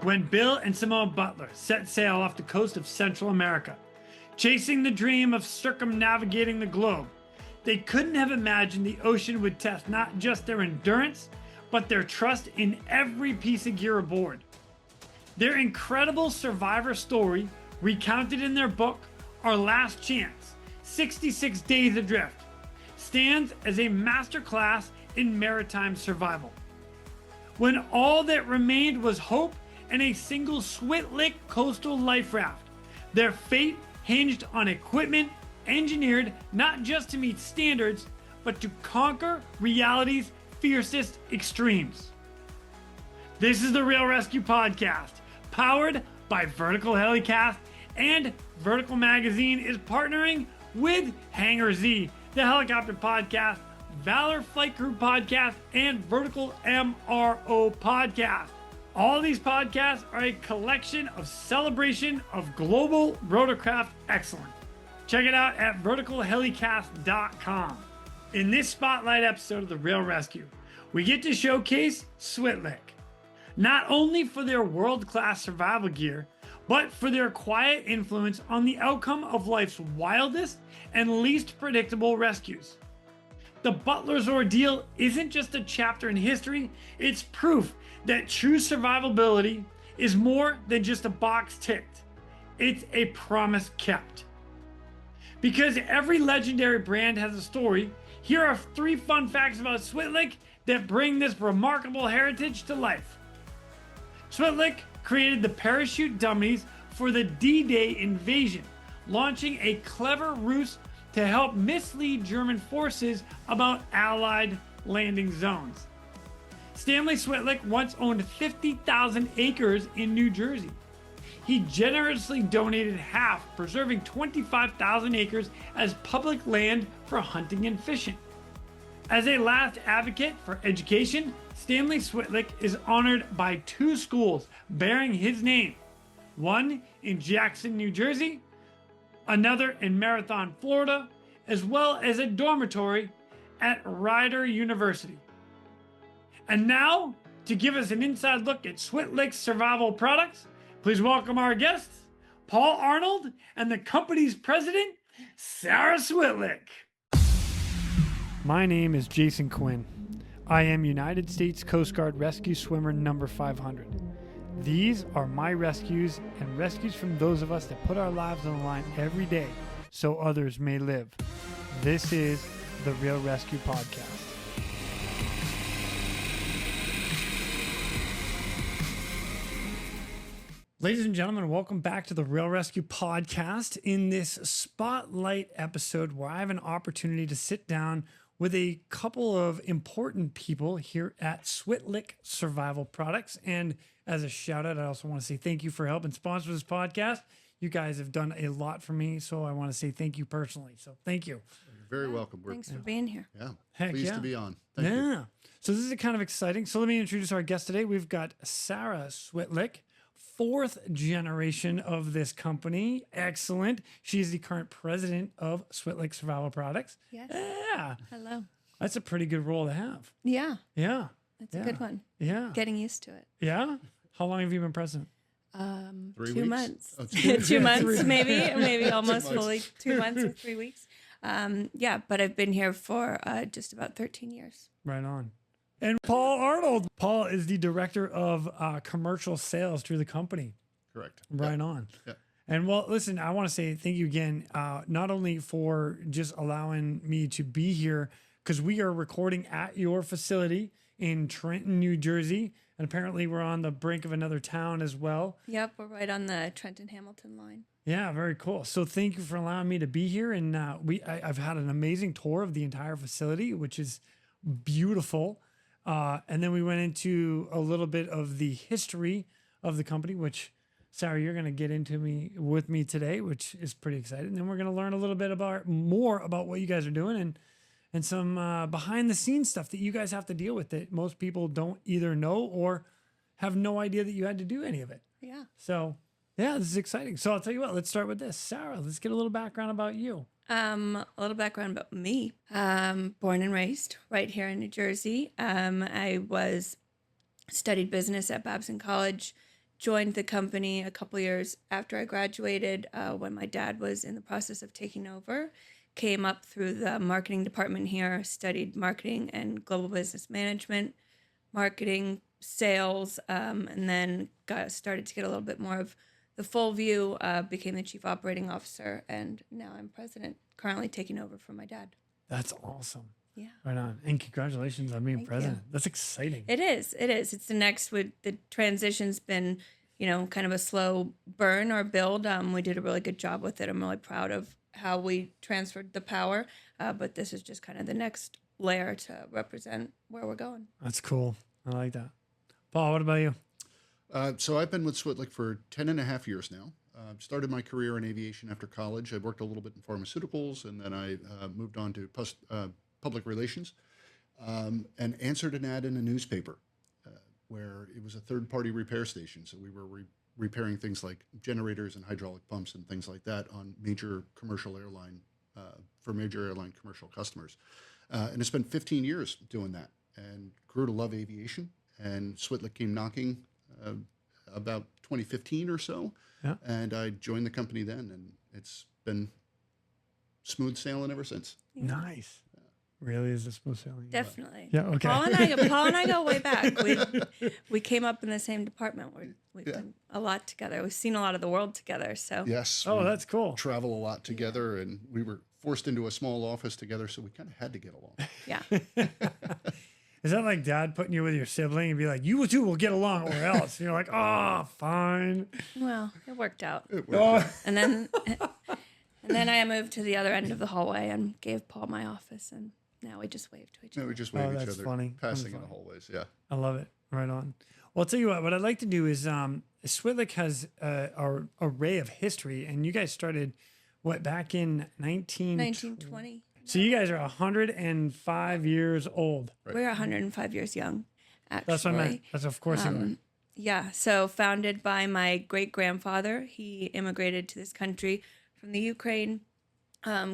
when Bill and Simone Butler set sail off the coast of Central America, chasing the dream of circumnavigating the globe. They couldn't have imagined the ocean would test not just their endurance, but their trust in every piece of gear aboard. Their incredible survivor story, recounted in their book, Our Last Chance, 66 Days Adrift, stands as a masterclass in maritime survival. When all that remained was hope and a single Switlik coastal life raft, their fate hinged on equipment engineered not just to meet standards, but to conquer reality's fiercest extremes. This is the Real ResQ Podcast, powered by Vertical Helicast, and Vertical Magazine is partnering with Hangar Z, the Helicopter Podcast, Valor Flight Crew Podcast, and Vertical MRO Podcast. All these podcasts are a collection of celebration of global rotorcraft excellence. Check it out at verticalhelicast.com. In this spotlight episode of the Real ResQ, we get to showcase Switlik, not only for their world-class survival gear, but for their quiet influence on the outcome of life's wildest and least predictable rescues. The Butler's ordeal isn't just a chapter in history, it's proof that true survivability is more than just a box ticked. It's a promise kept. Because every legendary brand has a story, here are 3 fun facts about Switlik that bring this remarkable heritage to life. Switlik created the parachute dummies for the D-Day invasion, launching a clever ruse to help mislead German forces about Allied landing zones. Stanley Switlik once owned 50,000 acres in New Jersey. He generously donated half, preserving 25,000 acres as public land for hunting and fishing. As a last advocate for education, Stanley Switlik is honored by 2 schools bearing his name, one in Jackson, New Jersey, another in Marathon, Florida, as well as a dormitory at Rider University. And now, to give us an inside look at Switlik Survival Products, please welcome our guests, Paul Arnold and the company's president, Sarah Switlik. My name is Jason Quinn. I am United States Coast Guard Rescue Swimmer number 500. These are my rescues and rescues from those of us that put our lives on the line every day so others may live. This is the Real ResQ Podcast. Ladies and gentlemen, welcome back to the Real ResQ Podcast. In this spotlight episode where I have an opportunity to sit down with a couple of important people here at Switlik Survival Products. And as a shout out, I also want to say thank you for helping sponsor this podcast. You guys have done a lot for me, so I want to say thank you personally. So thank you. You're very welcome. Thanks for being here. Yeah. Heck Pleased yeah. to be on. Thank you. So this is kind of exciting. So let me introduce our guest today. We've got Sarah Switlik, 4th generation of this company. Excellent. She's the current president of Switlik Survival Products. Yes. Yeah. Hello. That's a pretty good role to have. Yeah, Yeah. that's a good one. Yeah. Getting used to it. Yeah. How long have you been president? 3 2 weeks? months. Oh, 2 months, maybe almost months. fully 2 months or 3 weeks. Yeah, but I've been here for just about 13 years. Right on. And Paul Arnold. Paul is the director of commercial sales through the company. Correct. Right on. Yeah. And well, listen, I want to say thank you again, not only for just allowing me to be here, because we are recording at your facility in Trenton, New Jersey. And apparently we're on the brink of another town as well. Yep, we're right on the Trenton-Hamilton line. Yeah, very cool. So thank you for allowing me to be here. And I've had an amazing tour of the entire facility, which is beautiful. And then we went into a little bit of the history of the company, which, Sarah, you're going to get into with me today, which is pretty exciting. And then we're going to learn a little bit more about what you guys are doing and some behind the scenes stuff that you guys have to deal with that most people don't either know or have no idea that you had to do any of it. Yeah. So yeah, this is exciting. So I'll tell you what, let's start with this. Sarah, let's get a little background about you. A little background about me. Born and raised right here in New Jersey. I studied business at Babson College, joined the company a couple years after I graduated, when my dad was in the process of taking over. Came up through the marketing department here, studied marketing and global business management, marketing, sales, and then started to get a little bit more of the full view, became the chief operating officer, and now I'm president, currently taking over from my dad. That's awesome. Yeah. Right on. And congratulations on being Thank president. you. That's exciting. It is. It's the next, the transition's been, kind of a slow burn or build. We did a really good job with it. I'm really proud of how we transferred the power, but this is just kind of the next layer to represent where we're going. That's cool. I like that. Paul, what about you? So I've been with Switlik for 10 and a half years now. Started my career in aviation after college. I worked a little bit in pharmaceuticals, and then I moved on to public relations, and answered an ad in a newspaper where it was a third-party repair station. So we were repairing things like generators and hydraulic pumps and things like that on major commercial airline, for major airline commercial customers. And I spent 15 years doing that and grew to love aviation. And Switlik came knocking about 2015 or so. Yeah. And I joined the company then, and it's been smooth sailing ever since. Yeah. Nice. Really is a smooth sailing. Definitely. Yeah, okay. Paul and I go way back. We came up in the same department. We've done a lot together. We've seen a lot of the world together. So Yes. Oh, we that's cool. travel a lot together, and we were forced into a small office together, so we kind of had to get along. yeah. Is that like dad putting you with your sibling and be like, you two will get along or else? And you're like, oh, fine. Well, it worked out. It worked out. And then I moved to the other end of the hallway and gave Paul my office, and now we just wave to each No, other. we just wave each that's other, funny. passing in That's the hallways. Yeah. I love it. Right on. Well, I'll tell you what I'd like to do is Switlik has an array of history, and you guys started, back in 1920. So you guys are 105 years old. Right. We're 105 years young, actually. That's what I meant. That's of course you are. Yeah, so founded by my great-grandfather. He immigrated to this country from the Ukraine,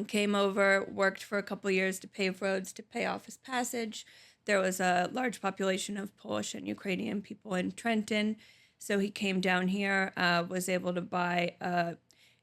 came over, worked for a couple years to pave roads to pay off his passage. There was a large population of Polish and Ukrainian people in Trenton, so he came down here, was able to buy a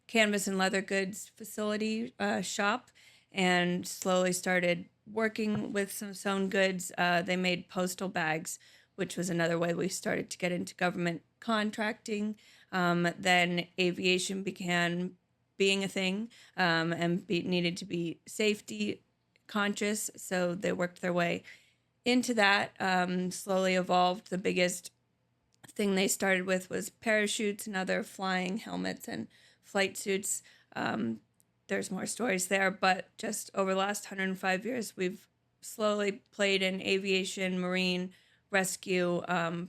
canvas and leather goods facility shop, and slowly started working with some sewn goods. They made postal bags, which was another way we started to get into government contracting. Then aviation began being a thing, and needed to be safety conscious. So they worked their way into that, slowly evolved. The biggest thing they started with was parachutes and other flying helmets and flight suits. There's more stories there, but just over the last 105 years, we've slowly played in aviation, marine, rescue.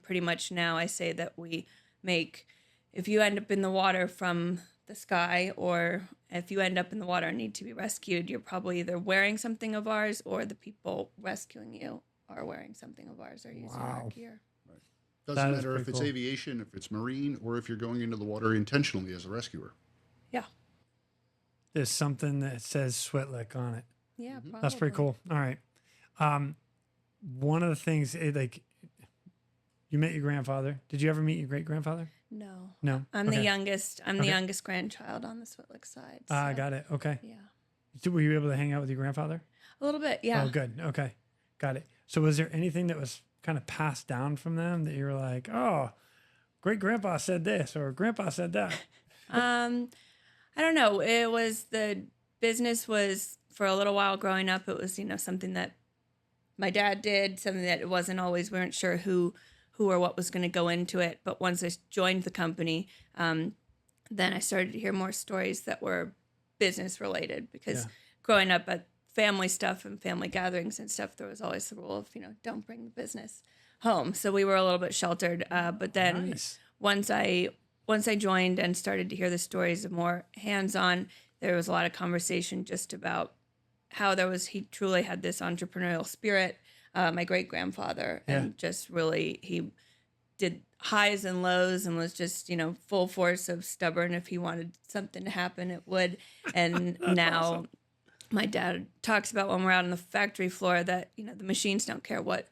Pretty much now I say that we make, if you end up in the water from the sky, or if you end up in the water and need to be rescued, you're probably either wearing something of ours or the people rescuing you are wearing something of ours or using our gear. Doesn't That is matter if pretty it's cool. aviation, if it's marine, or if you're going into the water intentionally as a rescuer. Yeah. There's something that says Switlik on it. Yeah, probably. That's pretty cool. All right. One of the things, you met your grandfather. Did you ever meet your great grandfather? No. No. I'm Okay. the youngest. I'm the Okay. youngest grandchild on the Switlik side. I so, got it. Okay. Yeah. So were you able to hang out with your grandfather? A little bit, yeah. Oh, good. Okay. Got it. So was there anything that was kind of passed down from them that you were like, oh, great grandpa said this or grandpa said that? I don't know. It was, the business was, for a little while growing up, it was, something that my dad did, something that it wasn't always, we weren't sure who or what was going to go into it. But once I joined the company, then I started to hear more stories that were business related, because growing up at family stuff and family gatherings and stuff, there was always the rule of, don't bring the business home. So we were a little bit sheltered. But then Nice. once I joined and started to hear the stories of more hands-on, there was a lot of conversation just about how he truly had this entrepreneurial spirit, my great-grandfather, and just really, he did highs and lows and was just, full force of stubborn. If he wanted something to happen, it would. And now awesome. My dad talks about when we're out on the factory floor that, the machines don't care what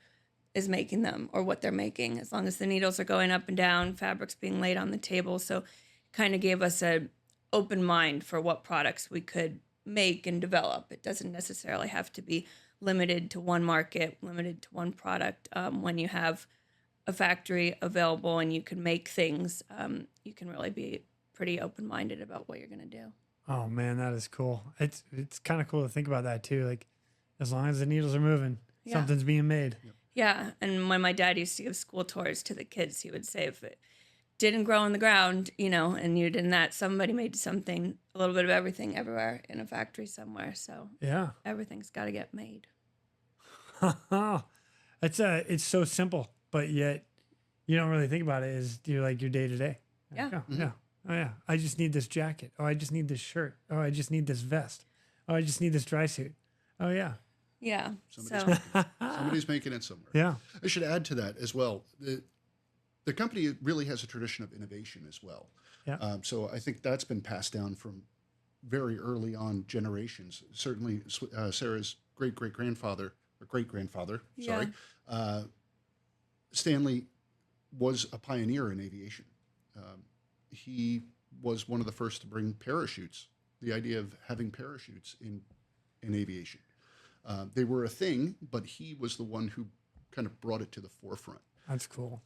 is making them or what they're making, as long as the needles are going up and down, fabric's being laid on the table. So it kind of gave us a open mind for what products we could make and develop. It doesn't necessarily have to be limited to one market, limited to one product. When you have a factory available and you can make things, you can really be pretty open-minded about what you're going to do. Oh man, that is cool. It's kind of cool to think about that too. Like, as long as the needles are moving, something's being made. Yeah, and when my dad used to give school tours to the kids, he would say if it didn't grow in the ground, and you did that, somebody made something, a little bit of everything everywhere in a factory somewhere. So Yeah. everything's got to get made. It's so simple, but yet you don't really think about it as you're like your day to day. Yeah. Yeah. Oh yeah. I just need this jacket. Oh, I just need this shirt. Oh, I just need this vest. Oh, I just need this dry suit. Oh yeah. Yeah. Somebody's making it somewhere. Yeah. I should add to that as well. The company really has a tradition of innovation as well. Yeah. So I think that's been passed down from very early on generations. Certainly, Sarah's great-grandfather, Yeah. Stanley was a pioneer in aviation. He was one of the first to bring parachutes, the idea of having parachutes in aviation. They were a thing, but he was the one who kind of brought it to the forefront. That's cool.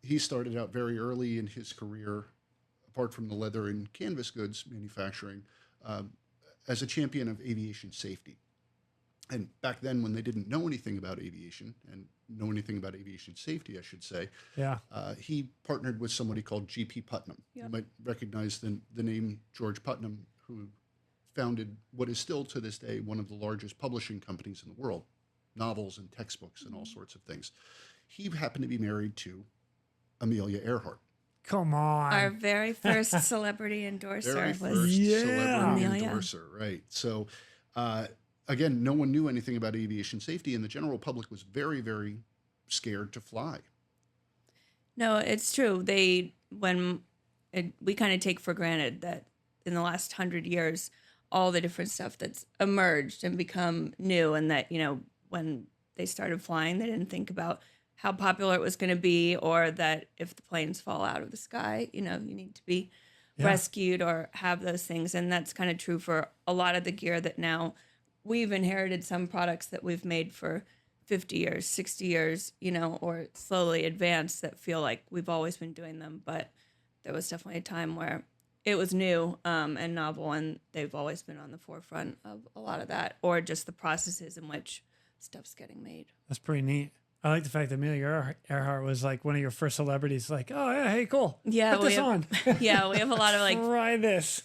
He started out very early in his career, apart from the leather and canvas goods manufacturing, as a champion of aviation safety. And back then, when they didn't know anything about aviation and know anything about aviation safety, I should say, Yeah. he partnered with somebody called G.P. Putnam. Yep. You might recognize the name George Putnam, who founded what is still to this day one of the largest publishing companies in the world, novels and textbooks and all sorts of things. He happened to be married to Amelia Earhart. Come on. Our very first celebrity endorser Very was first celebrity Amelia. endorser, right? So, again, no one knew anything about aviation safety, and the general public was very, very scared to fly. No, it's true. We kind of take for granted that in the last 100 years, all the different stuff that's emerged and become new, and that, when they started flying, they didn't think about how popular it was going to be, or that if the planes fall out of the sky, you need to be rescued or have those things. And that's kind of true for a lot of the gear that now we've inherited, some products that we've made for 50 years, 60 years, or slowly advanced, that feel like we've always been doing them. But there was definitely a time where it was new and novel, and they've always been on the forefront of a lot of that, or just the processes in which stuff's getting made. That's pretty neat. I like the fact that Amelia Earhart was like one of your first celebrities. Like, oh yeah, hey, cool. Yeah, put this on. Yeah, we have a lot of try this.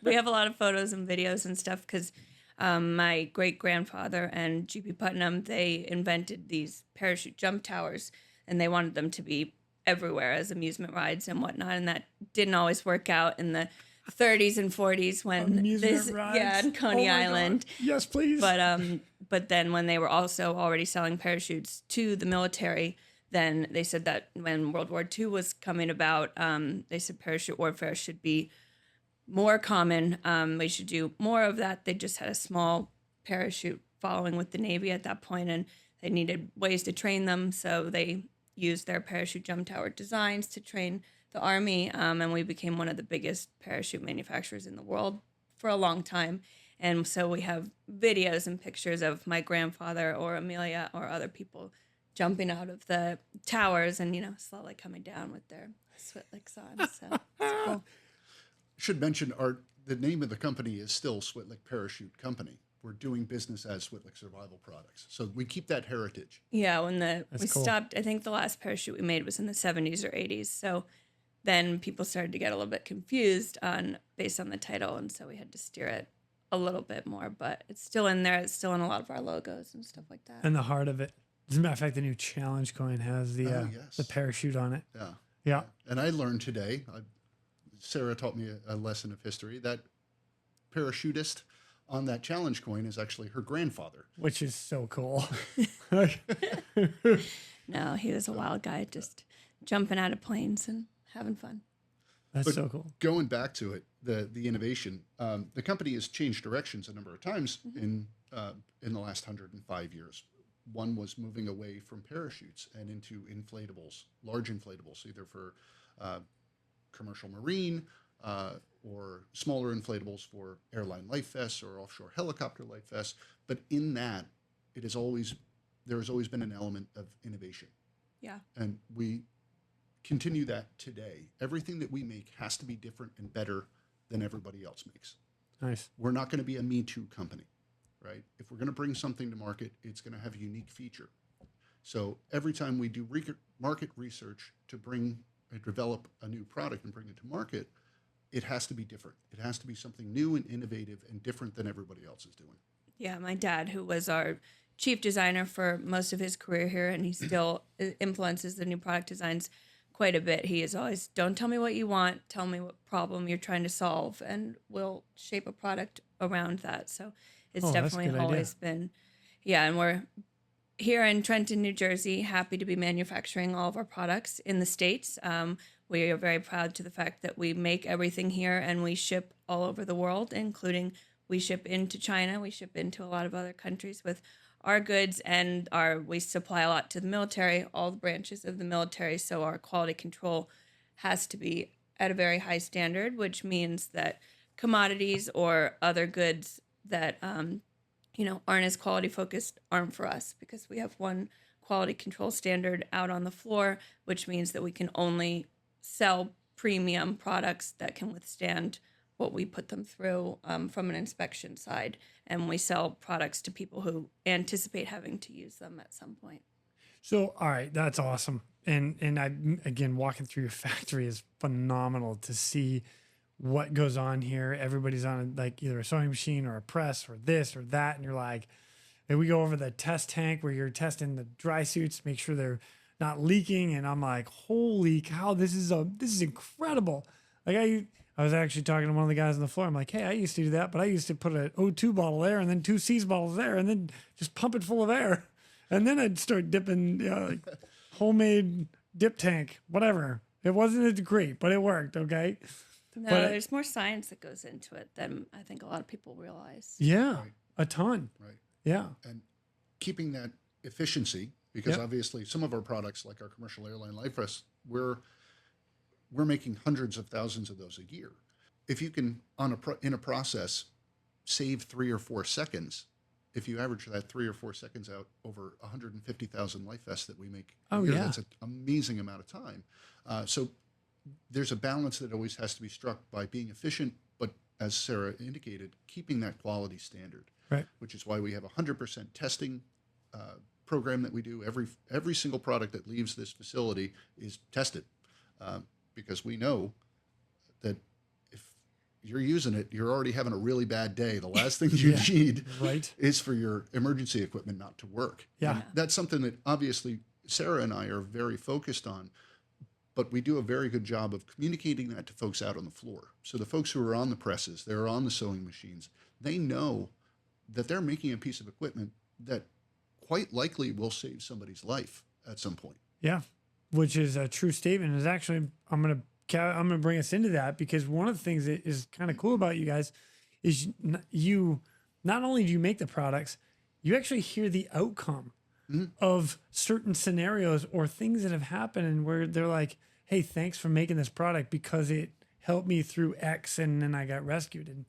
we have a lot of photos and videos and stuff because my great-grandfather and G.P. Putnam, they invented these parachute jump towers, and they wanted them to be everywhere as amusement rides and whatnot, and that didn't always work out in the 30s and 40s when Amusement rides? in Coney Oh my Island. God. Yes, please. But then when they were also already selling parachutes to the military, then they said that when World War II was coming about, they said parachute warfare should be more common. We should do more of that. They just had a small parachute following with the Navy at that point, and they needed ways to train them. So they used their parachute jump tower designs to train the Army, and we became one of the biggest parachute manufacturers in the world for a long time. And so we have videos and pictures of my grandfather or Amelia or other people jumping out of the towers and, slowly coming down with their Switliks on. So it's cool. Should mention the name of the company is still Switlik Parachute Company. We're doing business as Switlik Survival Products. So we keep that heritage. Yeah, when we cool. stopped, I think the last parachute we made was in the 70s or 80s. So then people started to get a little bit confused based on the title, and so we had to steer it a little bit more, but it's still in there. It's still in a lot of our logos and stuff like that. And the heart of it. As a matter of fact, the new challenge coin has the parachute on it. Yeah. And I learned today, Sarah taught me a lesson of history, that parachutist on that challenge coin is actually her grandfather. Which is so cool. No, he was a wild guy, just jumping out of planes and having fun. That's so cool. Going back to it, the innovation, the company has changed directions a number of times in the last 105 years. one was moving away from parachutes and into inflatables, large inflatables, either for commercial marine or smaller inflatables for airline life vests or offshore helicopter life vests. But in that, there has always been an element of innovation. Yeah. And we continue that today. Everything that we make has to be different and better than everybody else makes. Nice. We're not going to be a Me Too company, right? If we're going to bring something to market, it's going to have a unique feature. So every time we do market research to develop a new product and bring it to market, it has to be different. It has to be something new and innovative and different than everybody else is doing. Yeah, my dad, who was our chief designer for most of his career here, and he still influences the new product designs quite a bit. He is always, don't tell me what you want, tell me what problem you're trying to solve, and we'll shape a product around that. So it's definitely always been, and we're here in Trenton, New Jersey, happy to be manufacturing all of our products in the States. We are very proud to the fact that we make everything here and we ship all over the world, including we ship into China, we ship into a lot of other countries with our goods, and we supply a lot to the military, all the branches of the military. So our quality control has to be at a very high standard, which means that commodities or other goods that aren't as quality focused aren't for us, because we have one quality control standard out on the floor, which means that we can only sell premium products that can withstand what we put them through from an inspection side. And we sell products to people who anticipate having to use them at some point. So, all right, that's awesome. And I, again, walking through your factory is phenomenal to see what goes on here. Everybody's on like either a sewing machine or a press or this or that. And you're like, and we go over the test tank where you're testing the dry suits, make sure they're not leaking. And I'm like, holy cow, this is incredible. Like I was actually talking to one of the guys on the floor. I'm like, hey, I used to do that, but I used to put an O2 bottle there and then 2 C's bottles there and then just pump it full of air. And then I'd start dipping, like homemade dip tank, whatever. It wasn't great, but it worked. Okay. No, there's more science that goes into it than I think a lot of people realize. Yeah, Right. a ton. Right. Yeah. And keeping that efficiency, because obviously some of our products, like our commercial airline life vests, we're making hundreds of thousands of those a year. If you can, in a process, save 3 or 4 seconds, if you average that 3 or 4 seconds out over 150,000 life vests that we make a year, that's an amazing amount of time. So there's a balance that always has to be struck by being efficient, but as Sarah indicated, keeping that quality standard, right? Which is why we have 100% testing program that we do. Every single product that leaves this facility is tested, because we know that if you're using it, you're already having a really bad day. The last thing you need is for your emergency equipment not to work. Yeah. And that's something that obviously Sarah and I are very focused on, but we do a very good job of communicating that to folks out on the floor. So the folks who are on the presses, they're on the sewing machines, they know that they're making a piece of equipment that quite likely will save somebody's life at some point. Yeah, which is a true statement. Is actually, I'm gonna bring us into that, because one of the things that is kind of cool about you guys is you not only do you make the products, you actually hear the outcome of certain scenarios or things that have happened, and where they're like, hey, thanks for making this product because it helped me through X and then I got rescued. And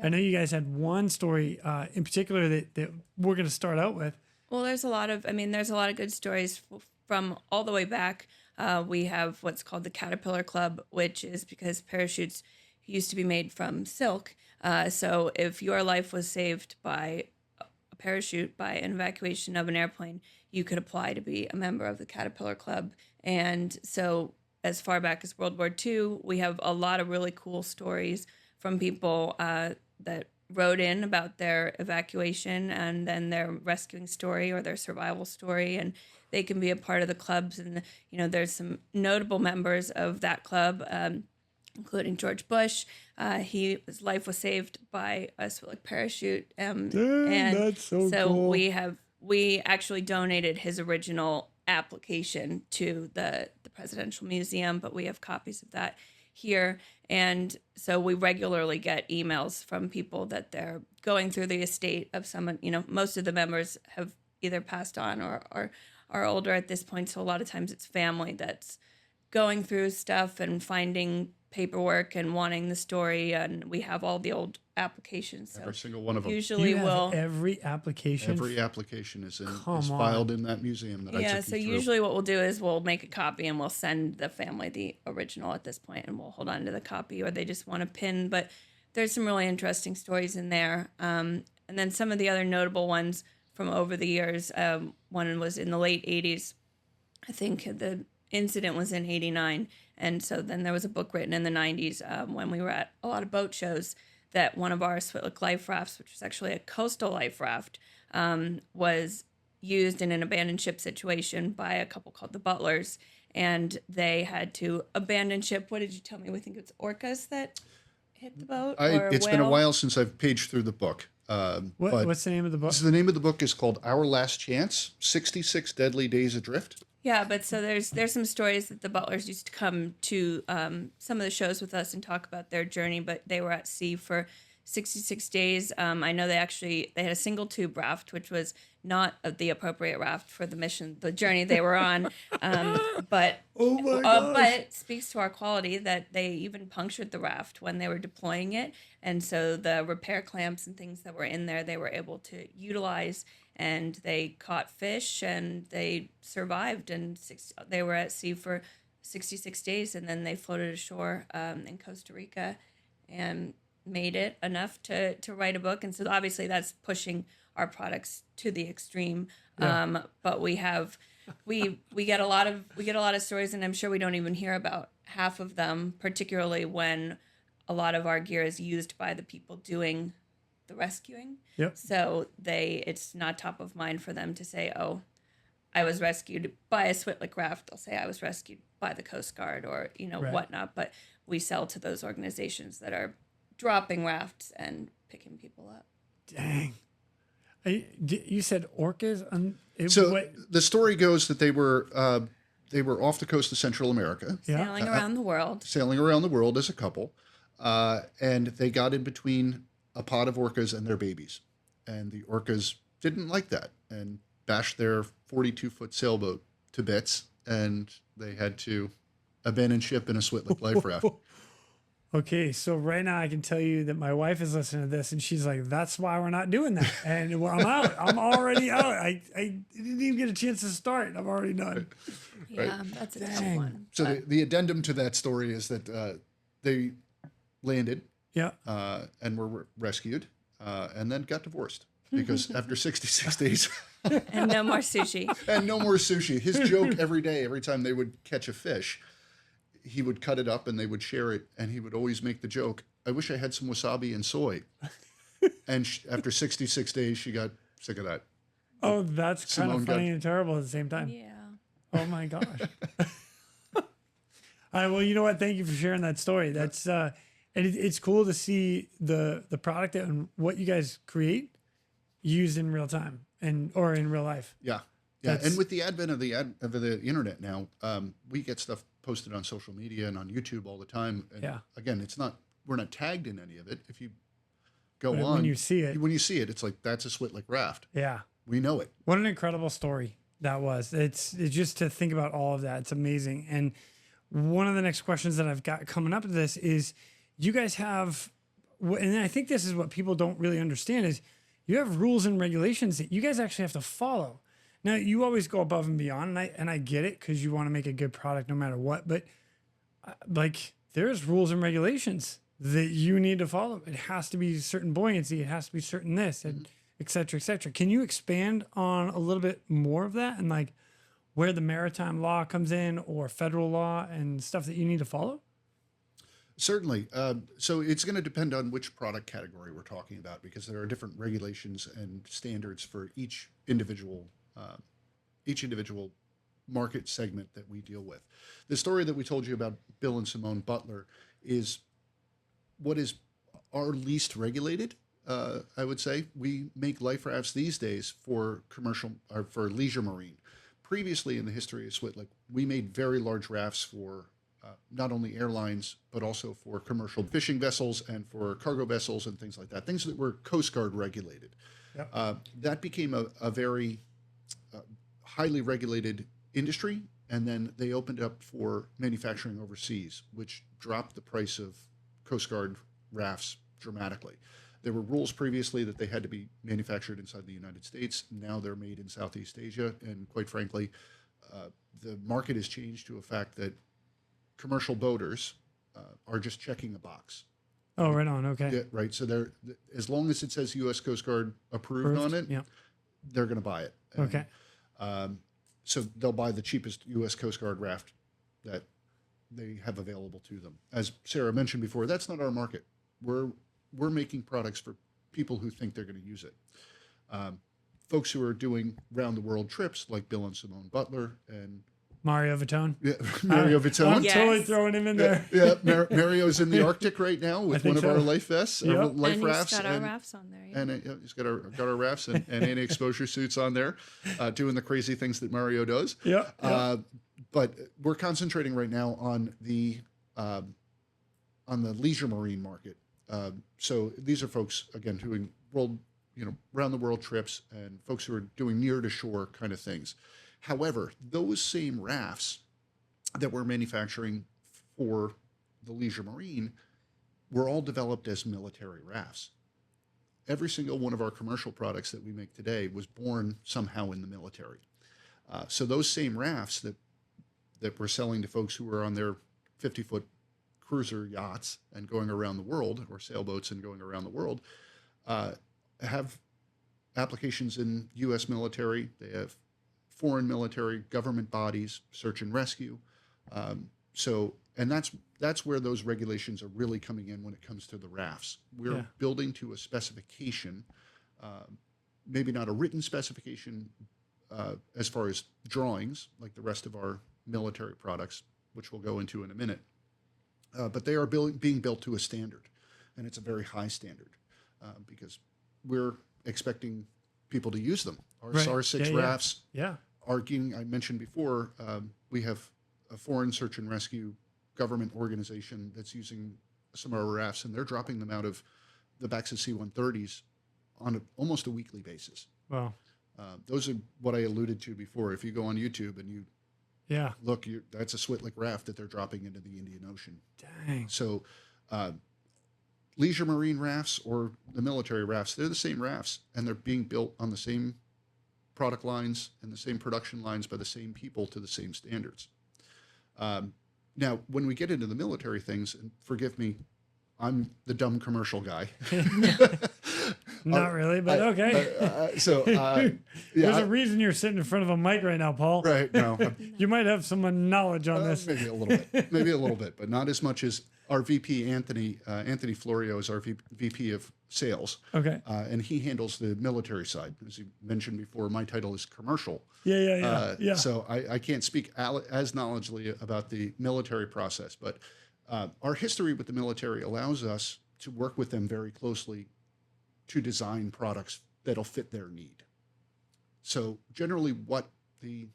I know you guys had one story in particular that we're going to start out with. Well, there's a lot of good stories from all the way back. We have what's called the Caterpillar Club, which is because parachutes used to be made from silk. So if your life was saved by a parachute, by an evacuation of an airplane, you could apply to be a member of the Caterpillar Club. And so as far back as World War II, we have a lot of really cool stories from people that wrote in about their evacuation and then their rescuing story or their survival story, and they can be a part of the clubs. And there's some notable members of that club, including George Bush. His life was saved by a Switlik parachute, and that's so cool. we actually donated his original application to the Presidential Museum, but we have copies of that here. And so we regularly get emails from people that they're going through the estate of someone. Most of the members have either passed on or are older at this point. So a lot of times it's family that's going through stuff and finding paperwork and wanting the story, and we have all the old applications. So every single one of them. usually You have we'll every application. Every application is Come filed in that museum that I took you so through. usually what we'll do is we'll make a copy and we'll send the family the original at this point, and we'll hold on to the copy, or they just want a pin. But there's some really interesting stories in there. And then some of the other notable ones from over the years, one was in the late 80s. I think the incident was in 89. And so then there was a book written in the 90s when we were at a lot of boat shows that one of our Switlik life rafts, which was actually a coastal life raft, was used in an abandoned ship situation by a couple called the Butlers. And they had to abandon ship. What did you tell me? We think it's orcas that hit the boat? It's been a while since I've paged through the book. What's the name of the book? The name of the book is called Our Last Chance, 66 Deadly Days Adrift. Yeah, but so there's some stories that the Butlers used to come to some of the shows with us and talk about their journey, but they were at sea for 66 days. I know they had a single tube raft, which was not the appropriate raft for the mission, the journey they were on. But Oh my gosh. but it speaks to our quality that they even punctured the raft when they were deploying it, and so the repair clamps and things that were in there they were able to utilize. And they caught fish and they survived, and they were at sea for 66 days, and then they floated ashore in Costa Rica and made it enough to write a book. And so obviously that's pushing our products to the extreme. Yeah. But we get a lot of stories, and I'm sure we don't even hear about half of them, particularly when a lot of our gear is used by the people doing the rescuing. Yep. So it's not top of mind for them to say, oh, I was rescued by a Switlik raft. They'll say I was rescued by the Coast Guard or, Right. whatnot. But we sell to those organizations that are dropping rafts and picking people up. Dang. You said orcas? The story goes that they were off the coast of Central America, Sailing around the world as a couple, and they got in between a pod of orcas and their babies. And the orcas didn't like that and bashed their 42-foot sailboat to bits, and they had to abandon ship in a Switlik life raft. Okay, so right now I can tell you that my wife is listening to this, and she's like, that's why we're not doing that. And I'm out. I'm already out. I didn't even get a chance to start. I'm already done. Yeah, that's a tough Dang. one. So the addendum to that story is that they landed Yeah. and were rescued and then got divorced because after 66 days... And no more sushi. And no more sushi. His joke every day, every time they would catch a fish, he would cut it up and they would share it. And he would always make the joke, I wish I had some wasabi and soy. And after 66 days, she got sick of that. Oh, that's kind Simone of funny got- and terrible at the same time. Yeah. Oh my gosh. All right, well, you know what? Thank you for sharing that story. That's and it's cool to see the product and what you guys create used in real time or in real life. Yeah. That's- And with the advent of the internet now, we get stuff posted on social media and on YouTube all the time. And again, we're not tagged in any of it. If you go But on, when you see it, it's like, that's a Switlik raft. yeah. We know it. What an incredible story that was. It's just to think about all of that. It's amazing. And one of the next questions that I've got coming up to this is you guys have, and I think this is what people don't really understand is you have rules and regulations that you guys actually have to follow. Now you always go above and beyond, and I get it because you want to make a good product no matter what, but like there's rules and regulations that you need to follow. It has to be certain buoyancy. It has to be certain this and et cetera, et cetera. Can you expand on a little bit more of that and like where the maritime law comes in or federal law and stuff that you need to follow? Certainly. So it's going to depend on which product category we're talking about because there are different regulations and standards for each individual market segment that we deal with. The story that we told you about Bill and Simone Butler is what is our least regulated. I would say we make life rafts these days for commercial or for leisure marine. Previously in the history of Switlik, we made very large rafts for not only airlines, but also for commercial fishing vessels and for cargo vessels and things like that, things that were Coast Guard regulated. Yep. That became a very highly regulated industry, and then they opened up for manufacturing overseas, which dropped the price of Coast Guard rafts dramatically. There were rules previously that they had to be manufactured inside the United States. Now they're made in Southeast Asia, and quite frankly, the market has changed to a fact that commercial boaters are just checking a box. Oh, right on. Okay. Yeah, right. So they're, as long as it says U.S. Coast Guard approved on it, Yeah. they're going to buy it. And, Okay. So they'll buy the cheapest U.S. Coast Guard raft that they have available to them. As Sarah mentioned before, that's not our market. We're making products for people who think they're going to use it. Folks who are doing round the world trips like Bill and Simone Butler and Mario Vitone. yeah, Mario Vitone. I'm Yes. totally throwing him in there. Mario's in the Arctic right now with think one of so. our life vests, Yep. life and rafts, he's got our rafts on there. Yeah. and he's got our rafts and anti-exposure suits on there, doing the crazy things that Mario does. Yeah. But we're concentrating right now on the leisure marine market. So these are folks again doing round the world trips and folks who are doing near to shore kind of things. However, those same rafts that we're manufacturing for the leisure marine were all developed as military rafts. Every single one of our commercial products that we make today was born somehow in the military. So those same rafts that we're selling to folks who are on their 50-foot cruiser yachts and going around the world, or sailboats and going around the world, have applications in U.S. military. They have foreign military, government bodies, search and rescue. And that's where those regulations are really coming in when it comes to the rafts. We're building to a specification, maybe not a written specification as far as drawings, like the rest of our military products, which we'll go into in a minute. But they are being built to a standard, and it's a very high standard because we're expecting people to use them. Our Right. SAR-6 Yeah, yeah. rafts Yeah. are getting, I mentioned before, we have a foreign search and rescue government organization that's using some of our rafts, and they're dropping them out of the backs of C-130s on almost a weekly basis. Wow. Those are what I alluded to before. If you go on YouTube and you Yeah. look, that's a Switlik raft that they're dropping into the Indian Ocean. Dang. So leisure marine rafts or the military rafts, they're the same rafts, and they're being built on the same product lines and the same production lines by the same people to the same standards. Now, when we get into the military things, and forgive me, I'm the dumb commercial guy. Not really, but okay. There's a reason you're sitting in front of a mic right now, Paul. Right. No, You might have some knowledge on this. maybe a little bit, but not as much as our VP, Anthony Florio is our VP of sales. Okay. And he handles the military side. As you mentioned before, my title is commercial. Yeah. So I can't speak as knowledgeably about the military process, but our history with the military allows us to work with them very closely to design products that'll fit their need. So generally what the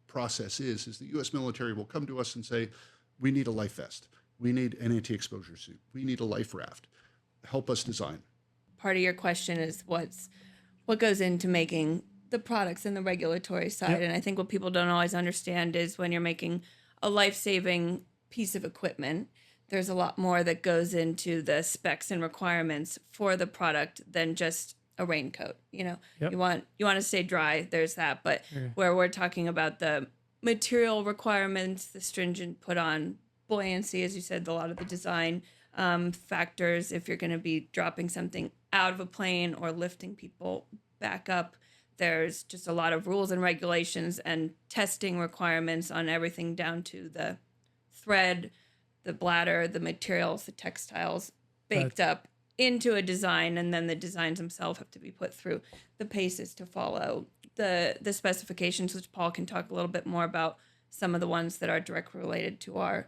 process is the U.S. military will come to us and say, we need a life vest. We need an anti-exposure suit. We need a life raft. Help us design. Part of your question is what goes into making the products and the regulatory side. Yep. And I think what people don't always understand is when you're making a life-saving piece of equipment, there's a lot more that goes into the specs and requirements for the product than just a raincoat. Yep. You want to stay dry, there's that. But where we're talking about the material requirements, the stringent put on buoyancy, as you said, a lot of the design factors, if you're going to be dropping something out of a plane or lifting people back up, there's just a lot of rules and regulations and testing requirements on everything down to the thread, the bladder, the materials, the textiles baked up into a design, and then the designs themselves have to be put through the paces to follow the specifications, which Paul can talk a little bit more about some of the ones that are directly related to our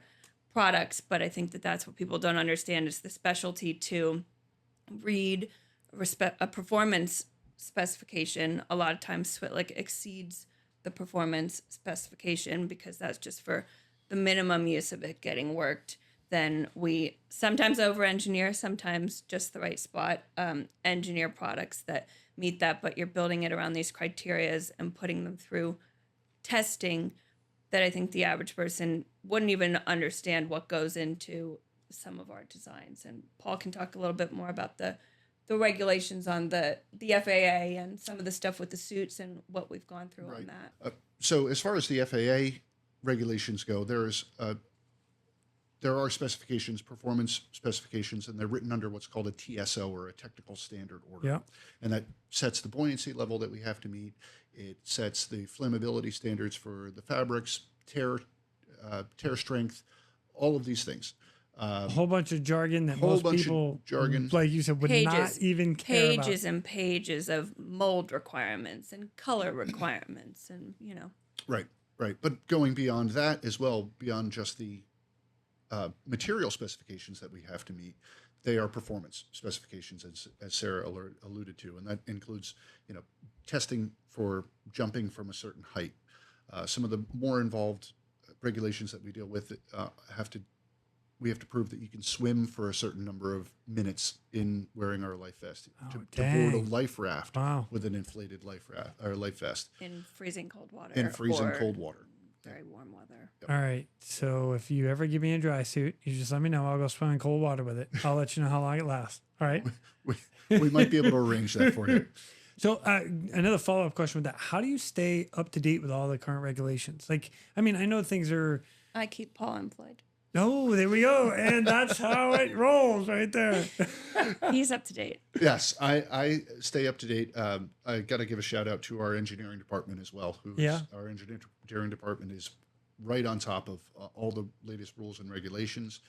products. But I think that's what people don't understand is the specialty to read a performance specification. A lot of times Switlik exceeds the performance specification because that's just for the minimum use of it getting worked. Then we sometimes over-engineer, sometimes just the right spot, engineer products that meet that, but you're building it around these criterias and putting them through testing that I think the average person wouldn't even understand what goes into some of our designs. And Paul can talk a little bit more about the regulations on the FAA and some of the stuff with the suits and what we've gone through on that. So as far as the FAA regulations go, there are specifications, performance specifications, and they're written under what's called a TSO, or a technical standard order. Yeah. And that sets the buoyancy level that we have to meet. It sets the flammability standards for the fabrics, tear strength, all of these things. A whole bunch of jargon that most people, like you said, would not even care about. Pages and pages of mold requirements and color requirements, and Right. But going beyond that as well, beyond just the material specifications that we have to meet, they are performance specifications, as Sarah alluded to, and that includes testing for jumping from a certain height. Some of the more involved regulations that we deal with we have to prove that you can swim for a certain number of minutes in wearing our life vest. To board a life raft with an inflated life vest in freezing cold water. Very warm weather. Yep. All right. So if you ever give me a dry suit, you just let me know. I'll go swim in cold water with it. I'll let you know how long it lasts. All right. We might be able to arrange that for you. So another follow-up question with that. How do you stay up to date with all the current regulations? I know things are... I keep Paul employed. Oh, there we go. And that's how it rolls right there. He's up to date. Yes, I stay up to date. I got to give a shout out to our engineering department as well. Our engineering department is right on top of all the latest rules and regulations.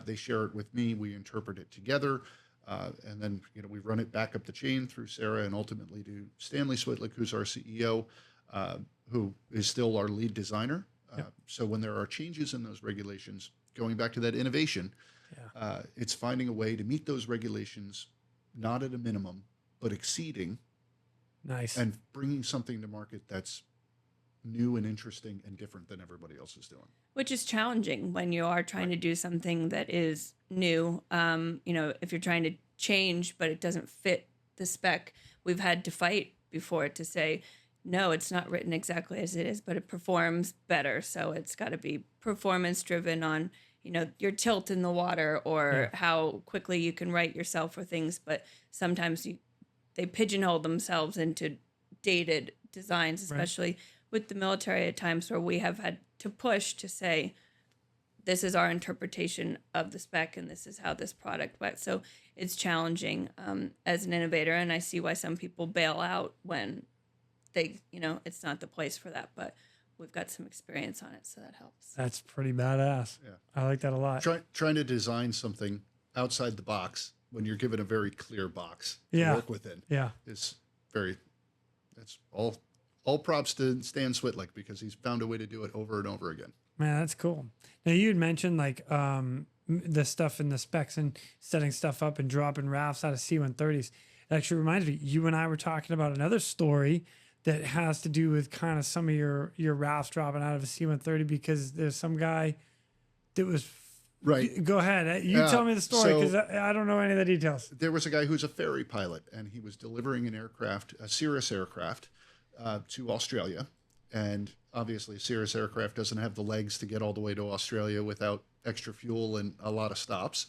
They share it with me. We interpret it together. And then, we run it back up the chain through Sarah and ultimately to Stanley Switlik, who's our CEO, who is still our lead designer. So when there are changes in those regulations, going back to that innovation, it's finding a way to meet those regulations, not at a minimum, but exceeding. Nice. And bringing something to market that's new and interesting and different than everybody else is doing. Which is challenging when you are trying to do something that is new. If you're trying to change, but it doesn't fit the spec, we've had to fight before to say, no, it's not written exactly as it is, but it performs better. So it's got to be performance driven on, your tilt in the water or how quickly you can right yourself or things. But sometimes they pigeonhole themselves into dated designs, especially with the military at times where we have had to push to say, this is our interpretation of the spec and this is how this product went. So it's challenging as an innovator. And I see why some people bail out when it's not the place for that, but we've got some experience on it, so that helps. That's pretty badass. Yeah. I like that a lot. Trying to design something outside the box when you're given a very clear box to work within. Yeah. That's all props to Stan Switlik, because he's found a way to do it over and over again. Man, that's cool. Now you had mentioned the stuff in the specs and setting stuff up and dropping rafts out of C-130s. It actually reminds me, you and I were talking about another story that has to do with kind of some of your rafts dropping out of a C-130, because there's some guy that was... Right. Go ahead. You tell me the story, because I don't know any of the details. There was a guy who's a ferry pilot, and he was delivering a Cirrus aircraft to Australia. And obviously, a Cirrus aircraft doesn't have the legs to get all the way to Australia without extra fuel and a lot of stops.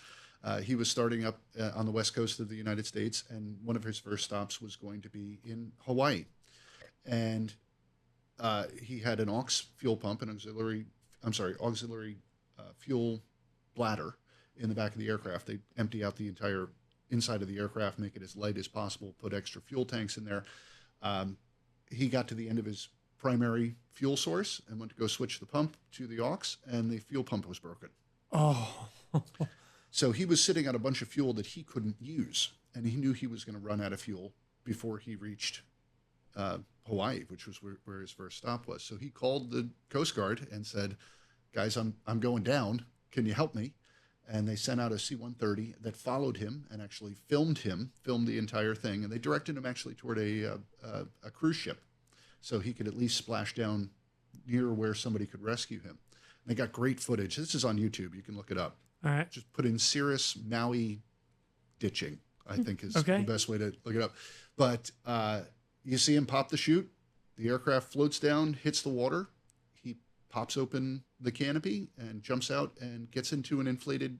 He was starting up on the west coast of the United States, and one of his first stops was going to be in Hawaii. And he had an aux fuel pump, an auxiliary fuel bladder in the back of the aircraft. They empty out the entire inside of the aircraft, make it as light as possible, put extra fuel tanks in there. He got to the end of his primary fuel source and went to go switch the pump to the aux, and the fuel pump was broken. Oh. So he was sitting on a bunch of fuel that he couldn't use, and he knew he was going to run out of fuel before he reached Hawaii, which was where his first stop was. So he called the Coast Guard and said, guys, I'm going down. Can you help me? And they sent out a C-130 that followed him and actually filmed the entire thing. And they directed him actually toward a cruise ship so he could at least splash down near where somebody could rescue him. And they got great footage. This is on YouTube. You can look it up. All right. Just put in Cirrus Maui ditching I think is Okay. the best way to look it up. But you see him pop the chute. The aircraft floats down, hits the water. He pops open the canopy and jumps out and gets into an inflated,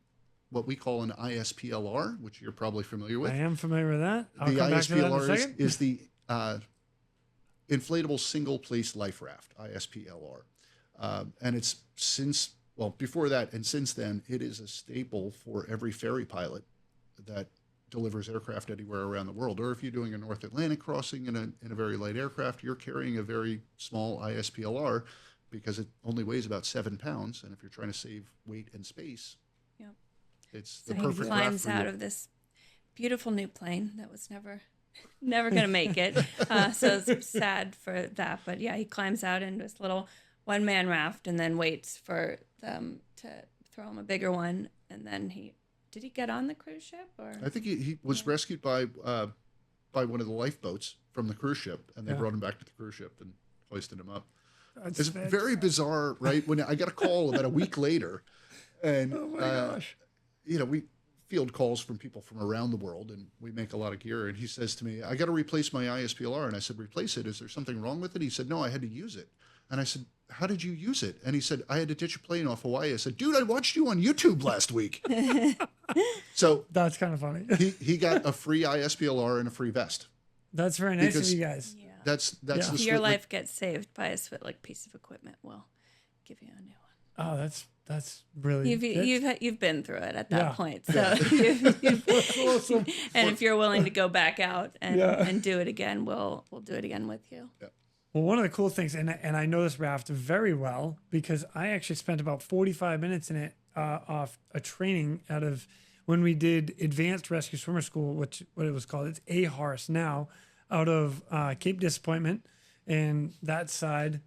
what we call an ISPLR, which you're probably familiar with. I am familiar with that. I'll The come back to that in a ISPLR second. is the inflatable single place life raft, ISPLR. And it's before that and since then, it is a staple for every ferry pilot that delivers aircraft anywhere around the world. Or if you're doing a North Atlantic crossing in a very light aircraft, you're carrying a very small ISPLR because it only weighs about 7 pounds. And if you're trying to save weight and space, Yep. it's So the he perfect raft climbs for out you. of this beautiful new plane that was never going to make it. So it's sad for that. But yeah, he climbs out into this little one-man raft and then waits for them to throw him a bigger one. And then did he get on the cruise ship? Or I think he was rescued by one of the lifeboats from the cruise ship, and they brought him back to the cruise ship and hoisted him up. That's It's very bizarre, right? When I got a call about a week later, and Oh my gosh. we field calls from people from around the world, and we make a lot of gear. And he says to me, "I got to replace my ISPLR." And I said, "Replace it? Is there something wrong with it?" He said, "No, I had to use it." And I said, "How did you use it?" And he said, "I had to ditch a plane off Hawaii." I said, "Dude, I watched you on YouTube last week." So That's kind of funny. he got a free ISPLR and a free vest. That's very nice Because- of you guys. yeah. That's Yeah. the If your Switlik- life gets saved by a Switlik piece of equipment, we'll give you a new one. Oh, that's really You've been through it at that Yeah. point, so you've awesome. and if you're willing to go back out and, Yeah. and do it again, we'll do it again with you. Well, one of the cool things, and I know this raft very well because I actually spent about 45 minutes in it off a training out of when we did Advanced Rescue Swimmer School, what it was called. It's AHRS now, out of Cape Disappointment and that side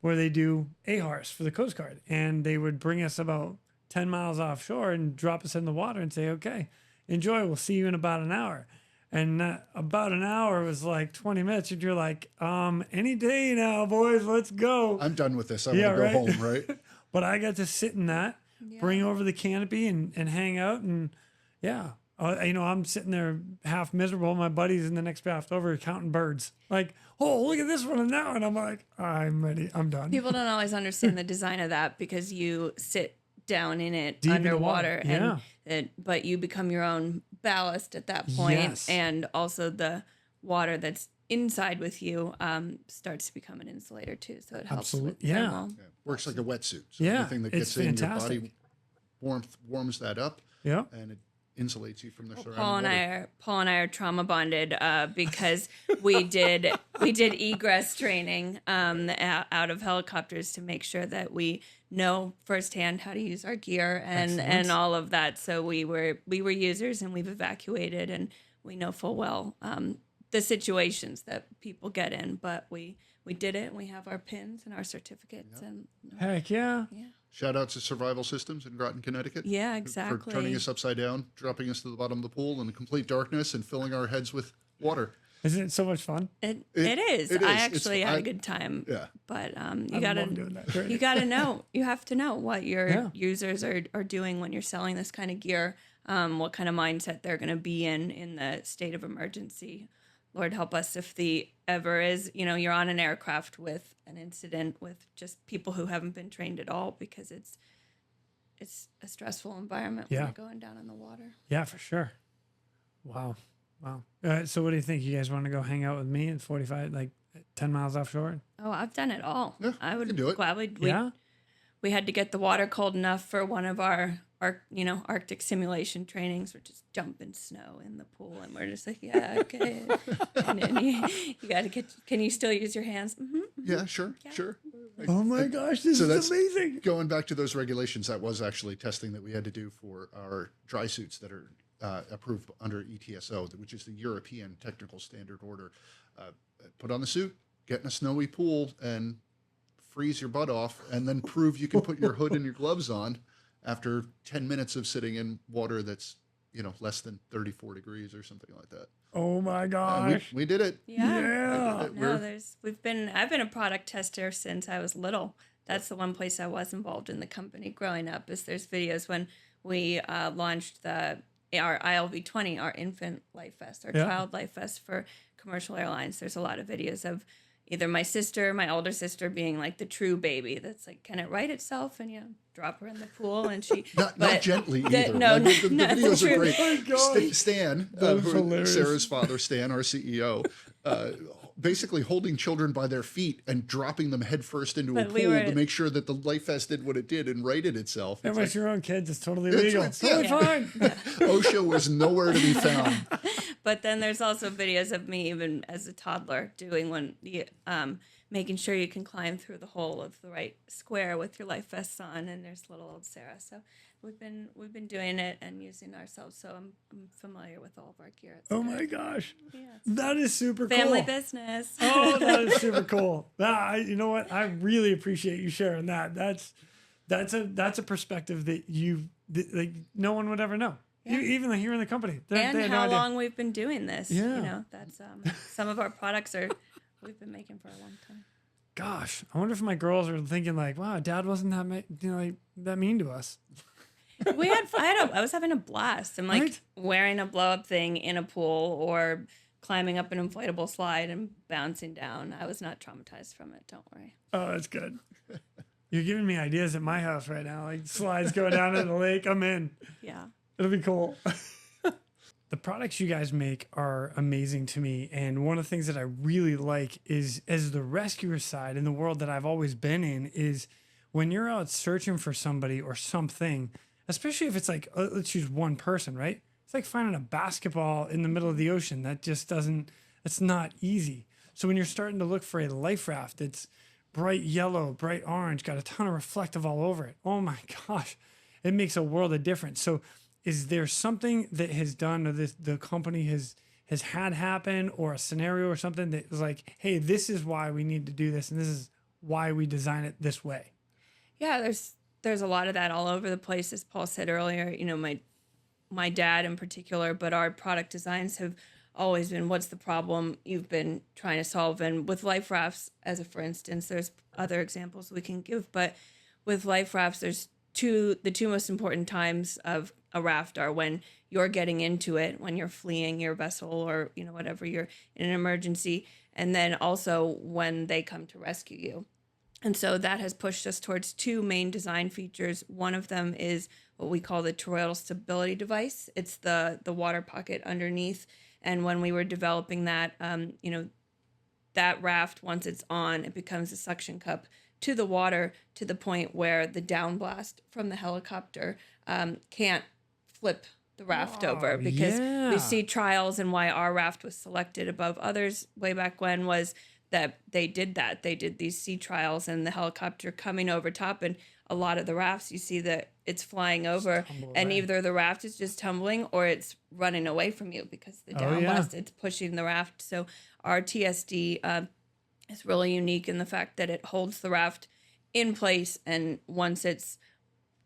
where they do AHRS for the Coast Guard. And they would bring us about 10 miles offshore and drop us in the water and say, "Okay, enjoy. We'll see you in about an hour." And about an hour was like 20 minutes. And you're like, any day now, boys, let's go. I'm done with this. I Yeah, want to right. go home, right? But I got to sit in that, bring over the canopy and hang out. And yeah, I'm sitting there half miserable. My buddy's in the next raft over counting birds. Like, oh, look at this one now. And I'm like, I'm ready. I'm done. People don't always understand the design of that because you sit down in it Deep in the underwater, water, but you become your own ballast at that point, Yes. and also the water that's inside with you starts to become an insulator too, so it helps with Absolutely, yeah. thermal. Yeah. Works like a wetsuit. So Yeah, everything that it's gets in your fantastic. body warms that up, Yeah. and it insulates you from the surrounding Paul water. and I are trauma bonded because we did egress training out of helicopters to make sure that we know firsthand how to use our gear and Excellent. all of that. So we were users and we've evacuated and we know full well the situations that people get in, but we did it and we have our pins and our certificates and Heck yeah. Shout out to Survival Systems in Groton, Connecticut. yeah, For exactly. turning us upside down, dropping us to the bottom of the pool in complete darkness and filling our heads with water. Isn't it so much fun? It is. it I is. actually had a good time. Yeah. But I you gotta love doing that training. you gotta know. You have to know what your Yeah. users are doing when you're selling this kind of gear. What kind of mindset they're gonna be in the state of emergency. Lord help us if the ever is, you're on an aircraft with an incident with just people who haven't been trained at all, because it's a stressful environment when Yeah. you're going down in the water. Yeah, for sure. Wow. So what do you think? You guys want to go hang out with me in 45, like 10 miles offshore? Oh, I've done it all. Yeah, I you would can do it. gladly. Yeah. We had to get the water cold enough for one of our Arctic simulation trainings. We're just dumping snow in the pool, and we're just like, yeah, okay. And then you got to get. Can you still use your hands? Mm-hmm. Yeah, sure. Oh my gosh, this So is that's- amazing. Going back to those regulations, that was actually testing that we had to do for our dry suits that are approved under ETSO, which is the European Technical Standard Order. Put on the suit, get in a snowy pool, and freeze your butt off, and then prove you can put your hood and your gloves on after 10 minutes of sitting in water that's less than 34 degrees or something like that. Oh my And gosh. we did it. Yeah. No, I've been a product tester since I was little. That's the one place I was involved in the company growing up. Is there's videos when we launched the our ILV-20, our infant life vest, our child life vest for commercial airlines. There's a lot of videos of either my older sister being like the true baby that's like, can it right itself? And drop her in the pool and she... not gently either. No, like, the not videos true. are great. Oh my God. Stan, Sarah's father, Stan, our CEO, basically holding children by their feet and dropping them headfirst into a pool to make sure that the life vest did what it did and righted itself. And with your own kids, it's totally legal. It's totally fine. OSHA was nowhere to be found. But then there's also videos of me even as a toddler doing making sure you can climb through the hole of the right square with your life vests on, and there's little old Sarah. So we've been doing it and using ourselves. So I'm familiar with all of our gear. Oh my gosh, that is super cool. Family business. Oh, that is super cool. You know what? I really appreciate you sharing that. That's a perspective that like no one would ever know. Yeah. Even here in the company. And how long we've been doing this. Yeah. That's some of our products we've been making for a long time. Gosh, I wonder if my girls are thinking like, wow, Dad wasn't that mean to us. I was having a blast. I'm like wearing a blow up thing in a pool or climbing up an inflatable slide and bouncing down. I was not traumatized from it. Don't worry. Oh, that's good. You're giving me ideas at my house right now. Like slides going down to the lake. I'm in. Yeah. It'll be cool. The products you guys make are amazing to me. And one of the things that I really like is, as the rescuer side in the world that I've always been in, is when you're out searching for somebody or something, especially if it's like, let's choose one person, right? It's like finding a basketball in the middle of the ocean. That's not easy. So when you're starting to look for a life raft that's bright yellow, bright orange, got a ton of reflective all over it, oh my gosh, it makes a world of difference. So is there something that has done, or the company has had happen, or a scenario or something that was like, hey, this is why we need to do this, and this is why we design it this way? Yeah, there's a lot of that all over the place, as Paul said earlier. My dad in particular, but our product designs have always been, what's the problem you've been trying to solve? And with life rafts, for instance, there's other examples we can give, but with life rafts, there's the two most important times of a raft are when you're getting into it, when you're fleeing your vessel or whatever, you're in an emergency, and then also when they come to rescue you. And so that has pushed us towards two main design features. One of them is what we call the toroidal stability device. It's the water pocket underneath. And when we were developing that, that raft, once it's on, it becomes a suction cup to the water, to the point where the downblast from the helicopter can't flip the raft over, because we see trials, and why our raft was selected above others way back when was that they did these sea trials, and the helicopter coming over top, and a lot of the rafts you see that it's flying over, and either the raft is just tumbling or it's running away from you because the downblast, it's pushing the raft. So our TSD is really unique in the fact that it holds the raft in place, and once it's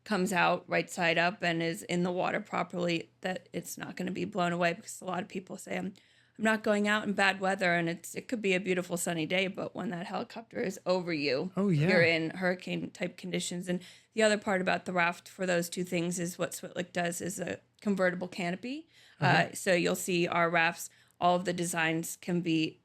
comes out right side up and is in the water properly, that it's not going to be blown away, because a lot of people say, I'm not going out in bad weather, and it could be a beautiful sunny day, but when that helicopter is over you, you're in hurricane type conditions. And the other part about the raft for those two things is what Switlik does is a convertible canopy. So you'll see our rafts, all of the designs can be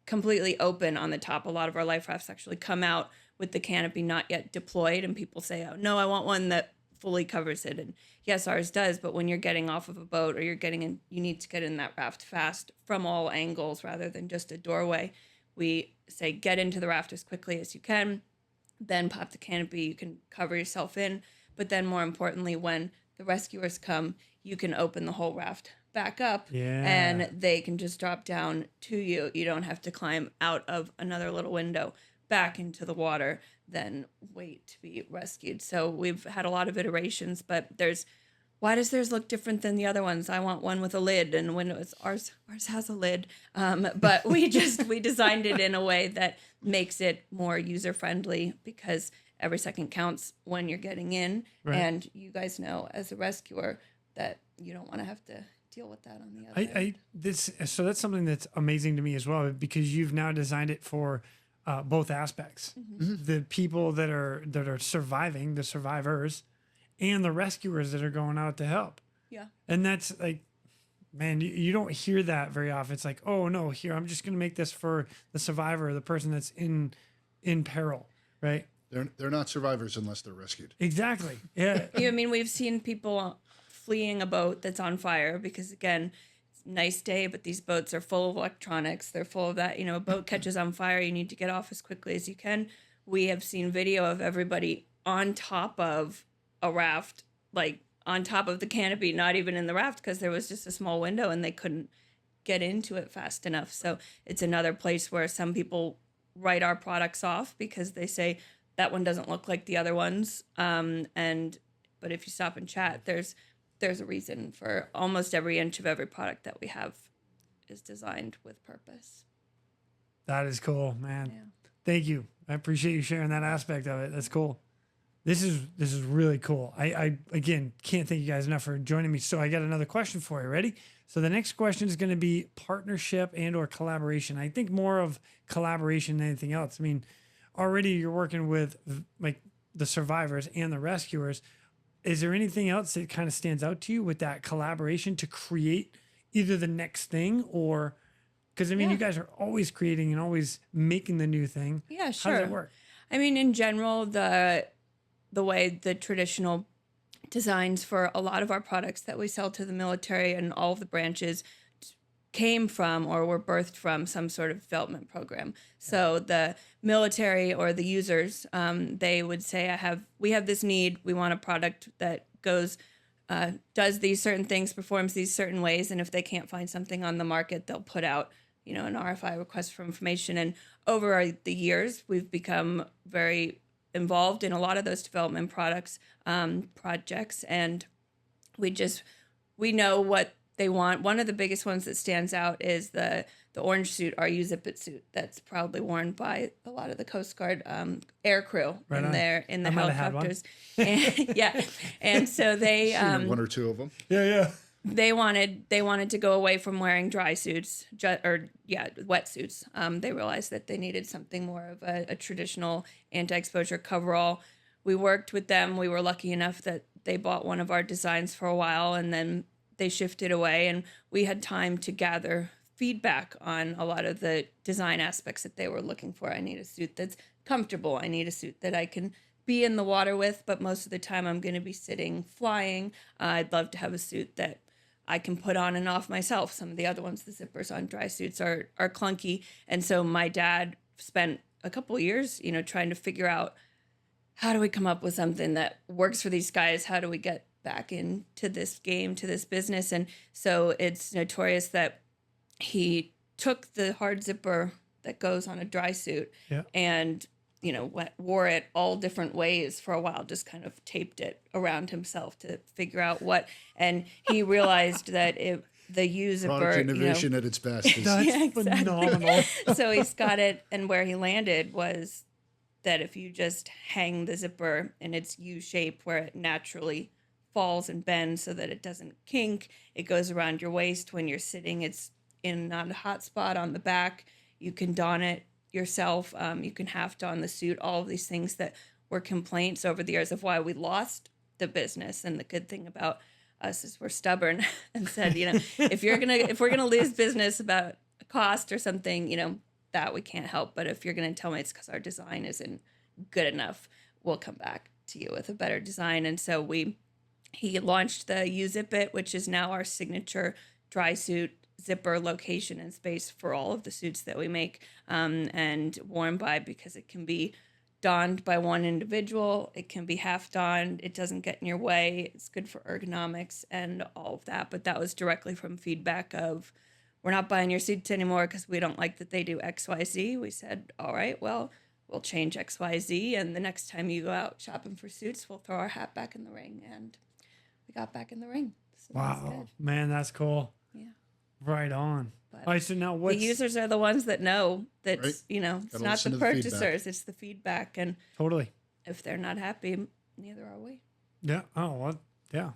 completely open on the top. A lot of our life rafts actually come out with the canopy not yet deployed, and people say, oh no, I want one that fully covers it. And yes, ours does, but when you're getting off of a boat or you're getting in, you need to get in that raft fast from all angles rather than just a doorway. We say get into the raft as quickly as you can, then pop the canopy, you can cover yourself in, but then more importantly, when the rescuers come, you can open the whole raft back up and they can just drop down to you. You don't have to climb out of another little window back into the water, then wait to be rescued. So we've had a lot of iterations, but why does theirs look different than the other ones? I want one with a lid, and ours has a lid. But we designed it in a way that makes it more user friendly, because every second counts when you're getting in. Right. And you guys know as a rescuer that you don't want to have to deal with that on the other end. So that's something that's amazing to me as well, because you've now designed it for both aspects. Mm-hmm. The people that are surviving, the survivors, and the rescuers that are going out to help. Yeah. And that's like, man, you don't hear that very often. It's like, oh no, here, I'm just going to make this for the survivor, the person that's in peril, right? They're not survivors unless they're rescued. Exactly. Yeah. I mean, we've seen people fleeing a boat that's on fire because, again, it's a nice day, but these boats are full of electronics. They're full of that. A boat catches on fire, you need to get off as quickly as you can. We have seen video of everybody on top of a raft, like on top of the canopy, not even in the raft because there was just a small window and they couldn't get into it fast enough. So it's another place where some people write our products off because they say that one doesn't look like the other ones. But if you stop and chat, there's a reason for almost every inch of every product that we have is designed with purpose. That is cool, man. Yeah. Thank you. I appreciate you sharing that aspect of it. That's cool. This is really cool. I again can't thank you guys enough for joining me. So I got another question for you. Ready? So the next question is going to be partnership and or collaboration. I think more of collaboration than anything else. I mean, already you're working with like the survivors and the rescuers. Is there anything else that kind of stands out to you with that collaboration to create either the next thing or, because I mean, you guys are always creating and always making the new thing. Yeah, sure. How does it work? I mean, in general, the way the traditional designs for a lot of our products that we sell to the military and all of the branches came from or were birthed from some sort of development program. So the military or the users, they would say, we have this need. We want a product that goes, does these certain things, performs these certain ways. And if they can't find something on the market, they'll put out, an RFI, request for information. And over the years, we've become very involved in a lot of those development projects, and we know what they want. One of the biggest ones that stands out is the orange suit, our Use-It suit, that's proudly worn by a lot of the Coast Guard air crew in the helicopters. And so they one or two of them. Yeah. They wanted to go away from wearing dry suits, wetsuits. They realized that they needed something more of a traditional anti-exposure coverall. We worked with them. We were lucky enough that they bought one of our designs for a while, and then they shifted away, and we had time to gather feedback on a lot of the design aspects that they were looking for. I need a suit that's comfortable. I need a suit that I can be in the water with, but most of the time I'm going to be sitting flying. I'd love to have a suit that I can put on and off myself. Some of the other ones, the zippers on dry suits are clunky. And so my dad spent a couple of years, trying to figure out how do we come up with something that works for these guys? How do we get back into this game, to this business? And so it's notorious that he took the hard zipper that goes on a dry suit and wore it all different ways for a while, just kind of taped it around himself to figure out what, and he realized that the U-zipper, product innovation at its best. That's phenomenal. So he's got it, and where he landed was that if you just hang the zipper in its U shape where it naturally falls and bends so that it doesn't kink, it goes around your waist when you're sitting. It's in not a hot spot on the back. You can don it yourself. You can half don the suit. All of these things that were complaints over the years of why we lost the business. And the good thing about us is we're stubborn and said, if we're gonna lose business about a cost or something, that we can't help. But if you're gonna tell me it's because our design isn't good enough, we'll come back to you with a better design. And so he launched the Use-It, which is now our signature dry suit zipper location and space for all of the suits that we make, and worn by, because it can be donned by one individual, it can be half donned, it doesn't get in your way, it's good for ergonomics and all of that. But that was directly from feedback of, we're not buying your suits anymore because we don't like that they do XYZ. We said, all right, well, we'll change XYZ, and the next time you go out shopping for suits, we'll throw our hat back in the ring. And we got back in the ring. So wow, man, that's cool. Yeah. Right on. But all right, so now what's... The users are the ones that know that, right. It's not the purchasers, it's the feedback. And totally, if they're not happy, neither are we. Yeah. Oh, well, yeah.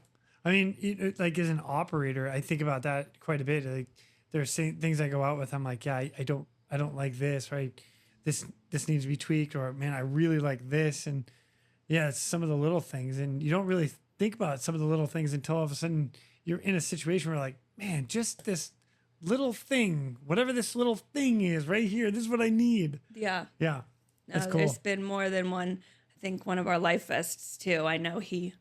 I mean, like as an operator, I think about that quite a bit. Like there's things I go out with. I'm like, yeah, I don't like this, right? This needs to be tweaked, or man, I really like this. And yeah, it's some of the little things, and you don't really think about some of the little things until all of a sudden you're in a situation where like, man, just this little thing, whatever this little thing is right here, this is what I need. Yeah. Yeah. That's No, cool. there's been more than one. I think one of our life vests too. I know he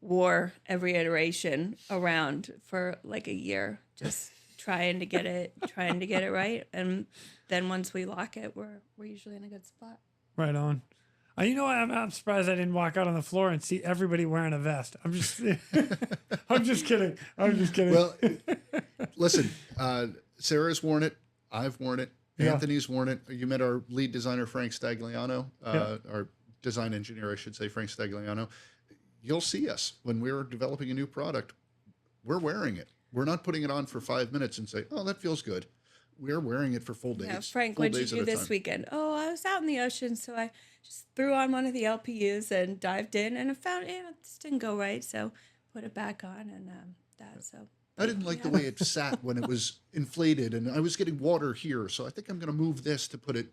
wore every iteration around for like a year, just trying to get it right. And then once we lock it, we're usually in a good spot. Right on. You know what? I'm surprised I didn't walk out on the floor and see everybody wearing a vest. I'm just kidding. Well, listen, Sarah's worn it. I've worn it. Yeah. Anthony's worn it. You met our lead designer, Frank Stagliano, our design engineer, I should say, Frank Stagliano. You'll see us when we're developing a new product. We're wearing it. We're not putting it on for 5 minutes and say, oh, that feels good. We're wearing it for full days. Yeah, Frank, what did you do this weekend? Oh, I was out in the ocean, so I just threw on one of the LPUs and dived in, and I found this didn't go right, so put it back on, and So I didn't like the way it sat when it was inflated, and I was getting water here, so I think I'm going to move this to put it.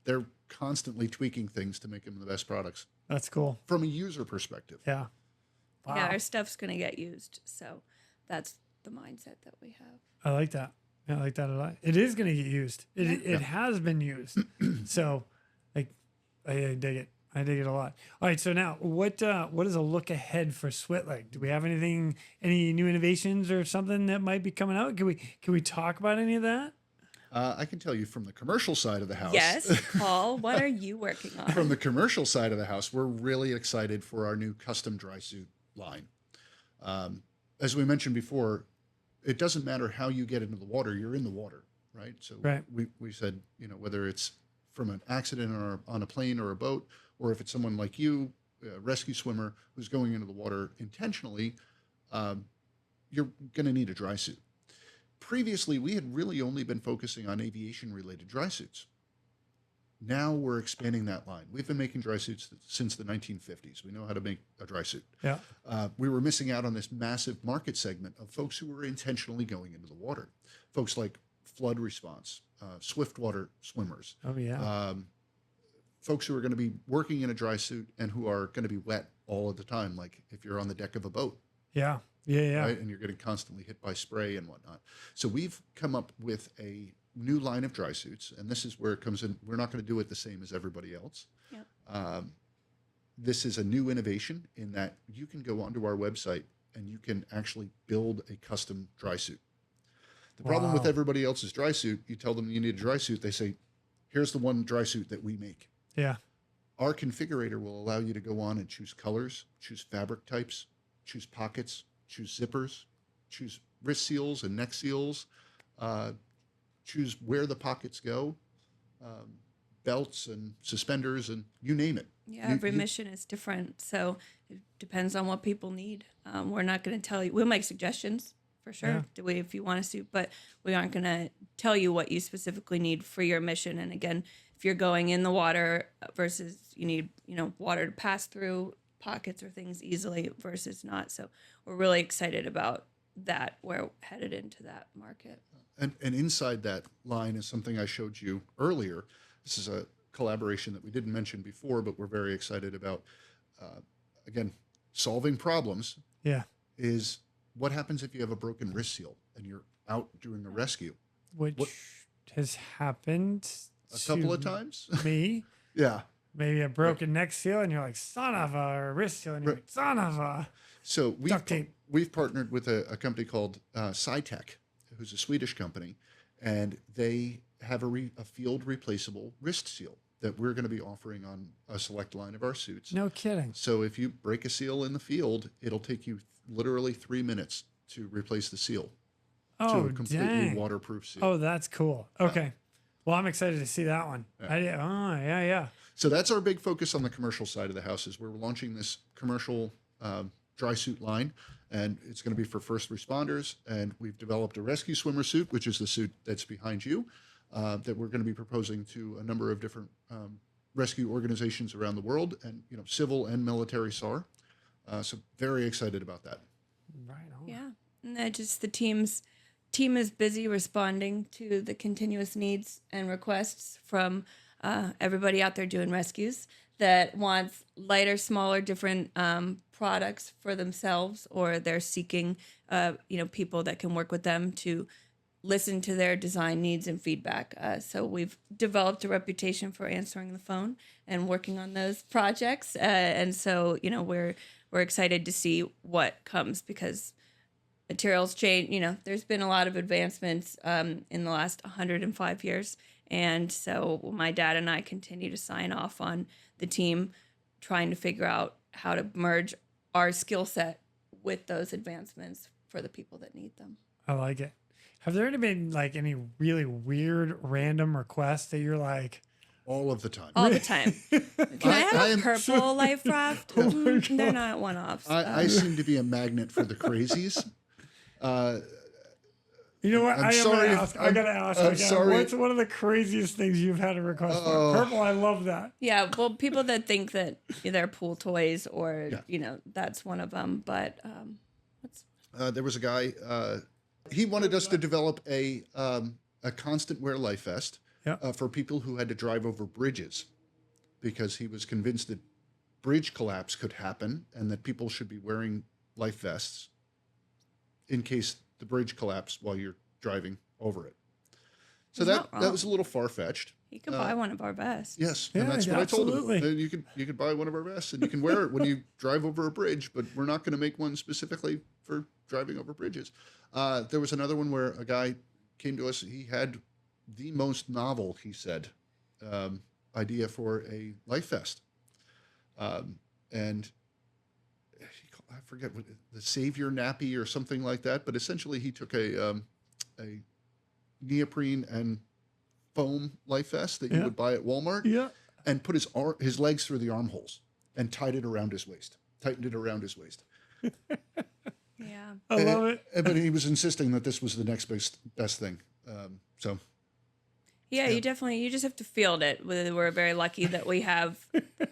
They're constantly tweaking things to make them the best products. That's cool. From a user perspective. Yeah. Wow. Yeah, our stuff's going to get used, so that's the mindset that we have. I like that. I like that a lot. It is going to get used. It has been used. So, like, I dig it. I dig it a lot. All right. So now, what is a look ahead for Switlik? Do we have any new innovations or something that might be coming out? Can we talk about any of that? I can tell you from the commercial side of the house. Yes, Paul. What are you working on? From the commercial side of the house, we're really excited for our new custom dry suit line. As we mentioned before, it doesn't matter how you get into the water, you're in the water, right? So right. we said, whether it's from an accident or on a plane or a boat, or if it's someone like you, a rescue swimmer who's going into the water intentionally, you're going to need a dry suit. Previously, we had really only been focusing on aviation-related dry suits. Now we're expanding that line. We've been making dry suits since the 1950s. We know how to make a dry suit. Yeah. We were missing out on this massive market segment of folks who were intentionally going into the water. Folks like flood response, swiftwater swimmers. Oh, yeah. Folks who are going to be working in a dry suit and who are going to be wet all of the time, like if you're on the deck of a boat. Yeah. Yeah. Right? And you're getting constantly hit by spray and whatnot. So we've come up with a new line of dry suits, and this is where it comes in. We're not going to do it the same as everybody else. Yep. This is a new innovation in that you can go onto our website and you can actually build a custom dry suit. The problem with everybody else's dry suit, you tell them you need a dry suit, they say, here's the one dry suit that we make. Yeah. Our configurator will allow you to go on and choose colors, choose fabric types, choose pockets, choose zippers, choose wrist seals and neck seals, choose where the pockets go, belts and suspenders, and you name it. Yeah, every mission is different, so it depends on what people need. We're not going to tell you. We'll make suggestions for sure, if you want a suit, but we aren't going to tell you what you specifically need for your mission. And again, if you're going in the water versus you need, water to pass through pockets or things easily versus not. So we're really excited about that. We're headed into that market. And inside that line is something I showed you earlier. This is a collaboration that we didn't mention before, but we're very excited about. Again, solving problems. Yeah. Is what happens if you have a broken wrist seal and you're out doing a rescue? Which has happened a couple of times. Me. Yeah. Maybe a broken neck seal and you're like, son of a, or a wrist seal and you're like, son of a. So duct tape. We've partnered with a company called Cytec, who's a Swedish company, and they have a field replaceable wrist seal that we're going to be offering on a select line of our suits. No kidding. So if you break a seal in the field, it'll take you literally 3 minutes to replace the seal to a completely waterproof seal. Oh, that's cool. Okay. Well, I'm excited to see that one. Yeah. So that's our big focus on the commercial side of the house is we're launching this commercial dry suit line, and it's going to be for first responders. And we've developed a rescue swimmer suit, which is the suit that's behind you, that we're going to be proposing to a number of different rescue organizations around the world, and civil and military SAR. So very excited about that. Right on. Yeah, and just the team is busy responding to the continuous needs and requests from everybody out there doing rescues. that wants lighter, smaller, different products for themselves, or they're seeking, people that can work with them to listen to their design needs and feedback. So we've developed a reputation for answering the phone and working on those projects. And so, we're excited to see what comes, because materials change. There's been a lot of advancements in the last 105 years. And so my dad and I continue to sign off on the team trying to figure out how to merge our skill set with those advancements for the people that need them. I like it. Have there been like any really weird random requests that you're like, all of the time? All the time. Can I have a purple life raft? They're not one-offs. I seem to be a magnet for the crazies. You know what? I'm sorry. I gotta ask again. Sorry. What's one of the craziest things you've had a request for? Purple, I love that. Yeah, well, people that think that they're pool toys, or that's one of them. But there was a guy. He wanted us to develop a constant wear life vest for people who had to drive over bridges, because he was convinced that bridge collapse could happen and that people should be wearing life vests in case the bridge collapsed while you're driving over it. So that was a little far-fetched. You could buy one of our vests. Yes, and that's what absolutely. I told him. You could buy one of our vests and you can wear it when you drive over a bridge, but we're not going to make one specifically for driving over bridges. There was another one where a guy came to us. He had the most novel, he said, idea for a life vest, and I forget what, the Savior nappy or something like that. But essentially, he took a neoprene and foam life vest that you would buy at Walmart, and put his legs through the armholes and tightened it around his waist. Yeah, I love it. But he was insisting that this was the next best thing. you just have to field it. We're very lucky that we have,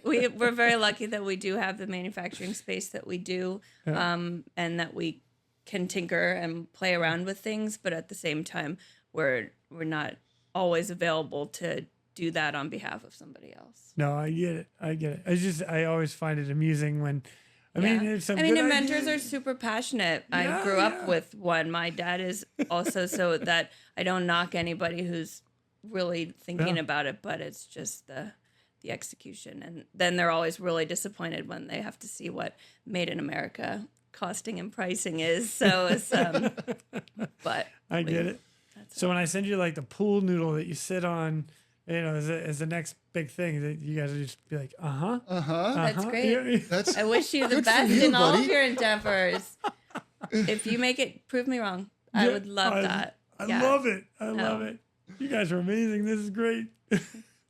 we're very lucky that we do have the manufacturing space that we do, and that we can tinker and play around with things. But at the same time, we're not always available to do that on behalf of somebody else. No, I get it. I always find it amusing when, inventors are super passionate. I grew up with one. My dad is also, so that I don't knock anybody who's really thinking about it, but it's just the execution. And then they're always really disappointed when they have to see what made in America costing and pricing is. So it's, but I get it. So when I send you like the pool noodle that you sit on, as the next big thing, that you guys would just be like, That's great. Yeah. I wish you the best in all of your endeavors. If you make it, prove me wrong. I would love that. I love it. I love it. You guys are amazing. This is great.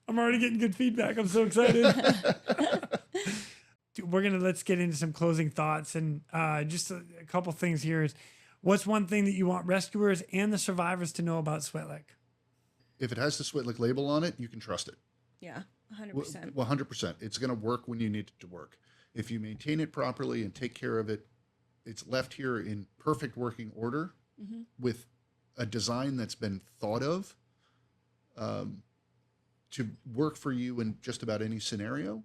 I'm already getting good feedback. I'm so excited. Let's get into some closing thoughts, and just a couple things here is, what's one thing that you want rescuers and the survivors to know about Switlik? If it has the Switlik label on it, you can trust it. Yeah, 100%. 100%. It's going to work when you need it to work. If you maintain it properly and take care of it, it's left here in perfect working order with a design that's been thought of to work for you in just about any scenario.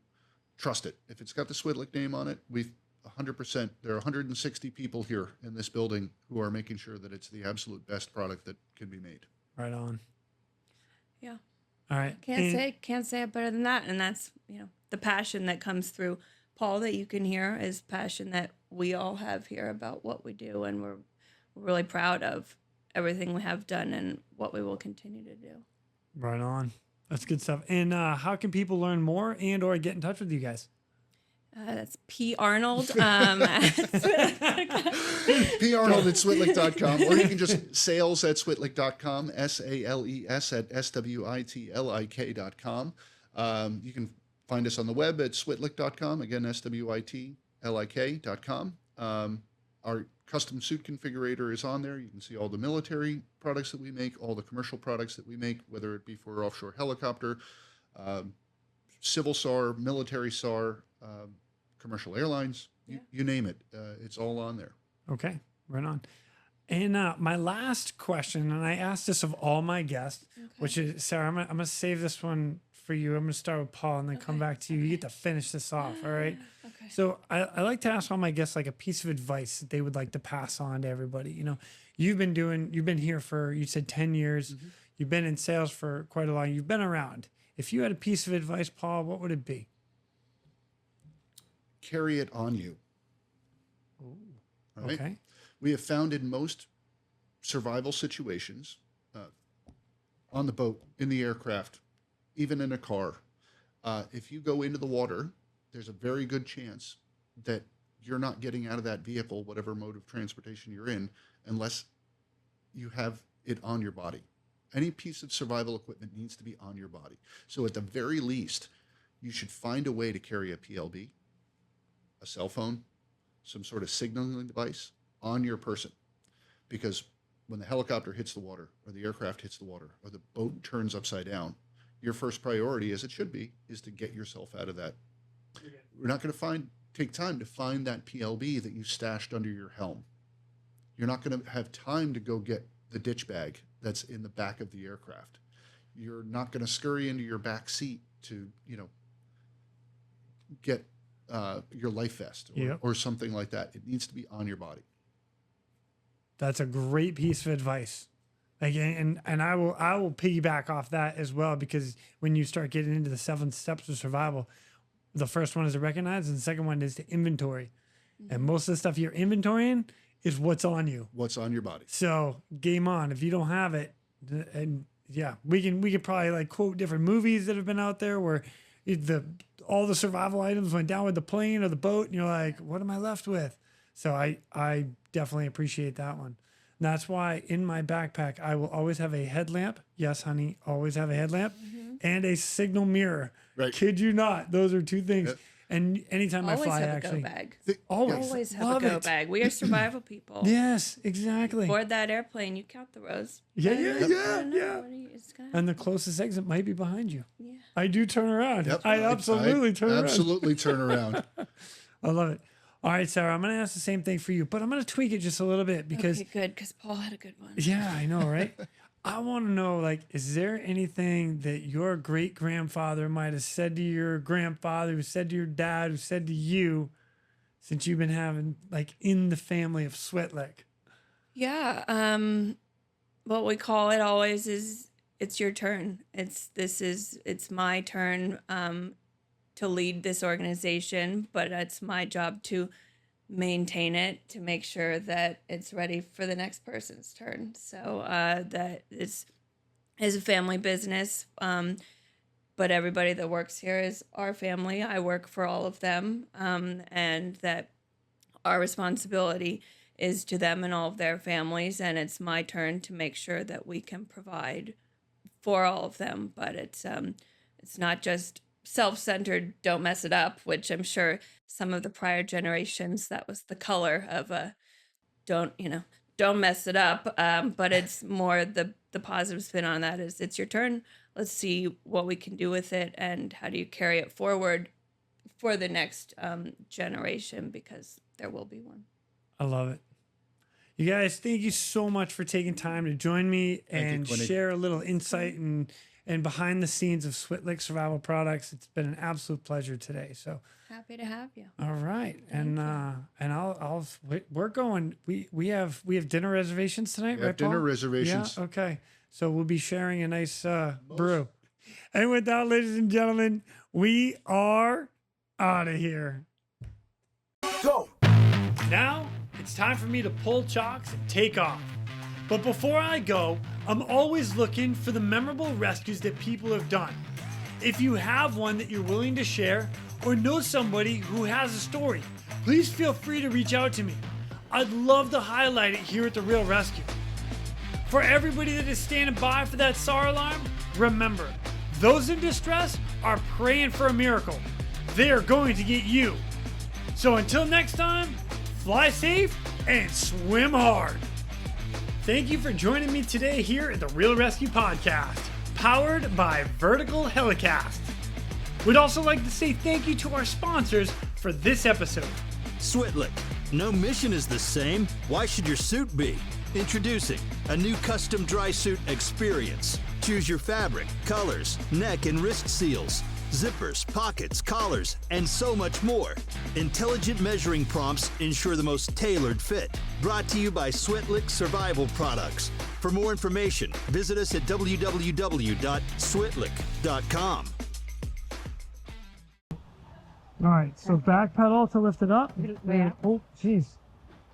Trust it. If it's got the Switlik name on it, we've 100%. There are 160 people here in this building who are making sure that it's the absolute best product that can be made. Right on. Yeah. All right. Can't say it better than that. And that's, the passion that comes through Paul that you can hear is passion that we all have here about what we do. And we're really proud of everything we have done and what we will continue to do. Right on. That's good stuff. And how can people learn more and or get in touch with you guys? That's P. Arnold. P. Arnold at Switlik.com, or you can just sales at Switlik.com, SALES at SWITLIK.com. You can find us on the web at Switlik.com, again, SWITLIK.com. Our custom suit configurator is on there. You can see all the military products that we make, all the commercial products that we make, whether it be for offshore helicopter, civil SAR, military SAR, commercial airlines, you name it. It's all on there. Okay, right on. And my last question, and I asked this of all my guests, which is, Sarah, I'm gonna save this one for you. I'm going to start with Paul and then come back to you. You get to finish this off. All right. Okay. So I like to ask all my guests like a piece of advice that they would like to pass on to everybody. You know, you've been here for, you said 10 years. Mm-hmm. You've been in sales for quite a long. You've been around. If you had a piece of advice, Paul, what would it be? Carry it on you. Ooh. Right? Okay. We have found in most survival situations, on the boat, in the aircraft, even in a car, if you go into the water, there's a very good chance that you're not getting out of that vehicle, whatever mode of transportation you're in, unless you have it on your body. Any piece of survival equipment needs to be on your body. So at the very least, you should find a way to carry a PLB, a cell phone, some sort of signaling device on your person. Because when the helicopter hits the water, or the aircraft hits the water, or the boat turns upside down, your first priority, as it should be, is to get yourself out of that. We're not going to take time to find that PLB that you stashed under your helm. You're not going to have time to go get the ditch bag that's in the back of the aircraft. You're not going to scurry into your back seat to, get your life vest or something like that. It needs to be on your body. That's a great piece of advice. Again, and I will piggyback off that as well, because when you start getting into the 7 steps of survival, the first one is to recognize, and the second one is to inventory. Mm-hmm. And most of the stuff you're inventorying is what's on you. What's on your body. So game on. If you don't have it, and we could probably like quote different movies that have been out there where all the survival items went down with the plane or the boat, and you're like, what am I left with? So I definitely appreciate that one. And that's why in my backpack, I will always have a headlamp. Yes, honey, always have a headlamp and a signal mirror. Right. Kid you not. Those are 2 things. Yep. And anytime always I fly, have actually. A go bag. Always have a go bag. We are survival people. Yes, exactly. Board that airplane, you count the rows. Yeah. And the closest exit might be behind you. Yeah. I do turn around. Yep. I absolutely turn around. Absolutely turn around. I love it. All right, Sarah, I'm going to ask the same thing for you, but I'm going to tweak it just a little bit because... Okay, good, because Paul had a good one. Yeah, I know, right? I want to know, like, is there anything that your great-grandfather might have said to your grandfather, who said to your dad, who said to you, since you've been having, like, in the family of Switlik? Yeah, what we call it always is, it's your turn. It's my turn to lead this organization, but it's my job to maintain it, to make sure that it's ready for the next person's turn. So that is a family business, but everybody that works here is our family. I work for all of them, and that our responsibility is to them and all of their families, and it's my turn to make sure that we can provide for all of them. But it's not just self-centered, don't mess it up, which I'm sure some of the prior generations, that was the color of don't mess it up. But it's more the positive spin on that is it's your turn. Let's see what we can do with it and how do you carry it forward for the next generation, because there will be one. I love it. You guys, thank you so much for taking time to join me and share a little insight and behind the scenes of Switlik Survival Products. It's been an absolute pleasure today. So happy to have you. All right. We're going, we have dinner reservations tonight, right, Paul? Dinner reservations. Yeah. Okay. So we'll be sharing a nice brew. And with that, ladies and gentlemen, we are out of here. Go. Now it's time for me to pull chocks and take off. But before I go, I'm always looking for the memorable rescues that people have done. If you have one that you're willing to share or know somebody who has a story, please feel free to reach out to me. I'd love to highlight it here at the Real ResQ. For everybody that is standing by for that SAR alarm, remember, those in distress are praying for a miracle. They are going to get you. So until next time, fly safe and swim hard. Thank you for joining me today here at the Real ResQ Podcast, powered by Vertical Helicast. We'd also like to say thank you to our sponsors for this episode. Switlik. No mission is the same. Why should your suit be? Introducing a new custom dry suit experience. Choose your fabric, colors, neck and wrist seals, zippers, pockets, collars, and so much more. Intelligent measuring prompts ensure the most tailored fit. Brought to you by Switlik Survival Products. For more information, visit us at www.switlik.com. All right, so back pedal to lift it up. Yeah. Oh, jeez.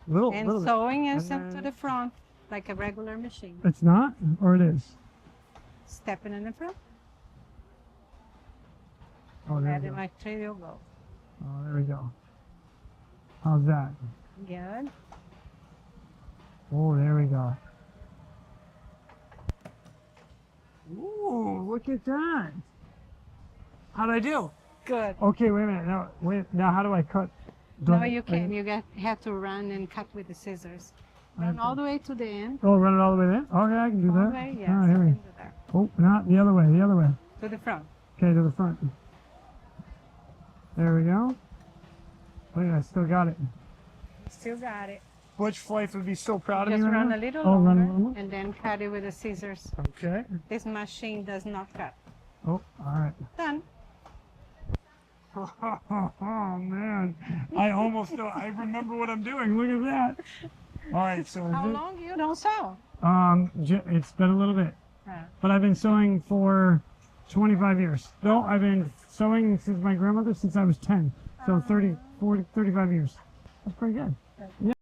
Little And bit. sewing is to the front, like a regular machine. It's not, or it is? Stepping in the front, Oh, there we adding go. like 3 will go. Oh, there we go. How's that? Good. Oh, there we go. Ooh, look at that. How'd I do? Good. Okay, wait a minute. Now how do I cut? No, you can. You have to run and cut with the scissors. Run all the way to the end. Oh, run it all the way there? Okay, I can do All that. the way, yes. All right, here we you go. can do that. Oh, not the other way, the other way. To the front. Okay, to the front. There we go. Look, I still got it. Still got it. Butch Flife would be so proud of Just me right run now. a little Oh, longer run a little more? and then cut it with the scissors. Okay. This machine does not cut. Oh, all right. Done. Oh, man. I almost know. I remember what I'm doing. Look at that. All right, so How long you don't sew? it's been a little bit. But I've been sewing for 25 years. No, I've been sewing since my grandmother since I was 10. So 30, 40, 35 years. That's pretty good. Yeah.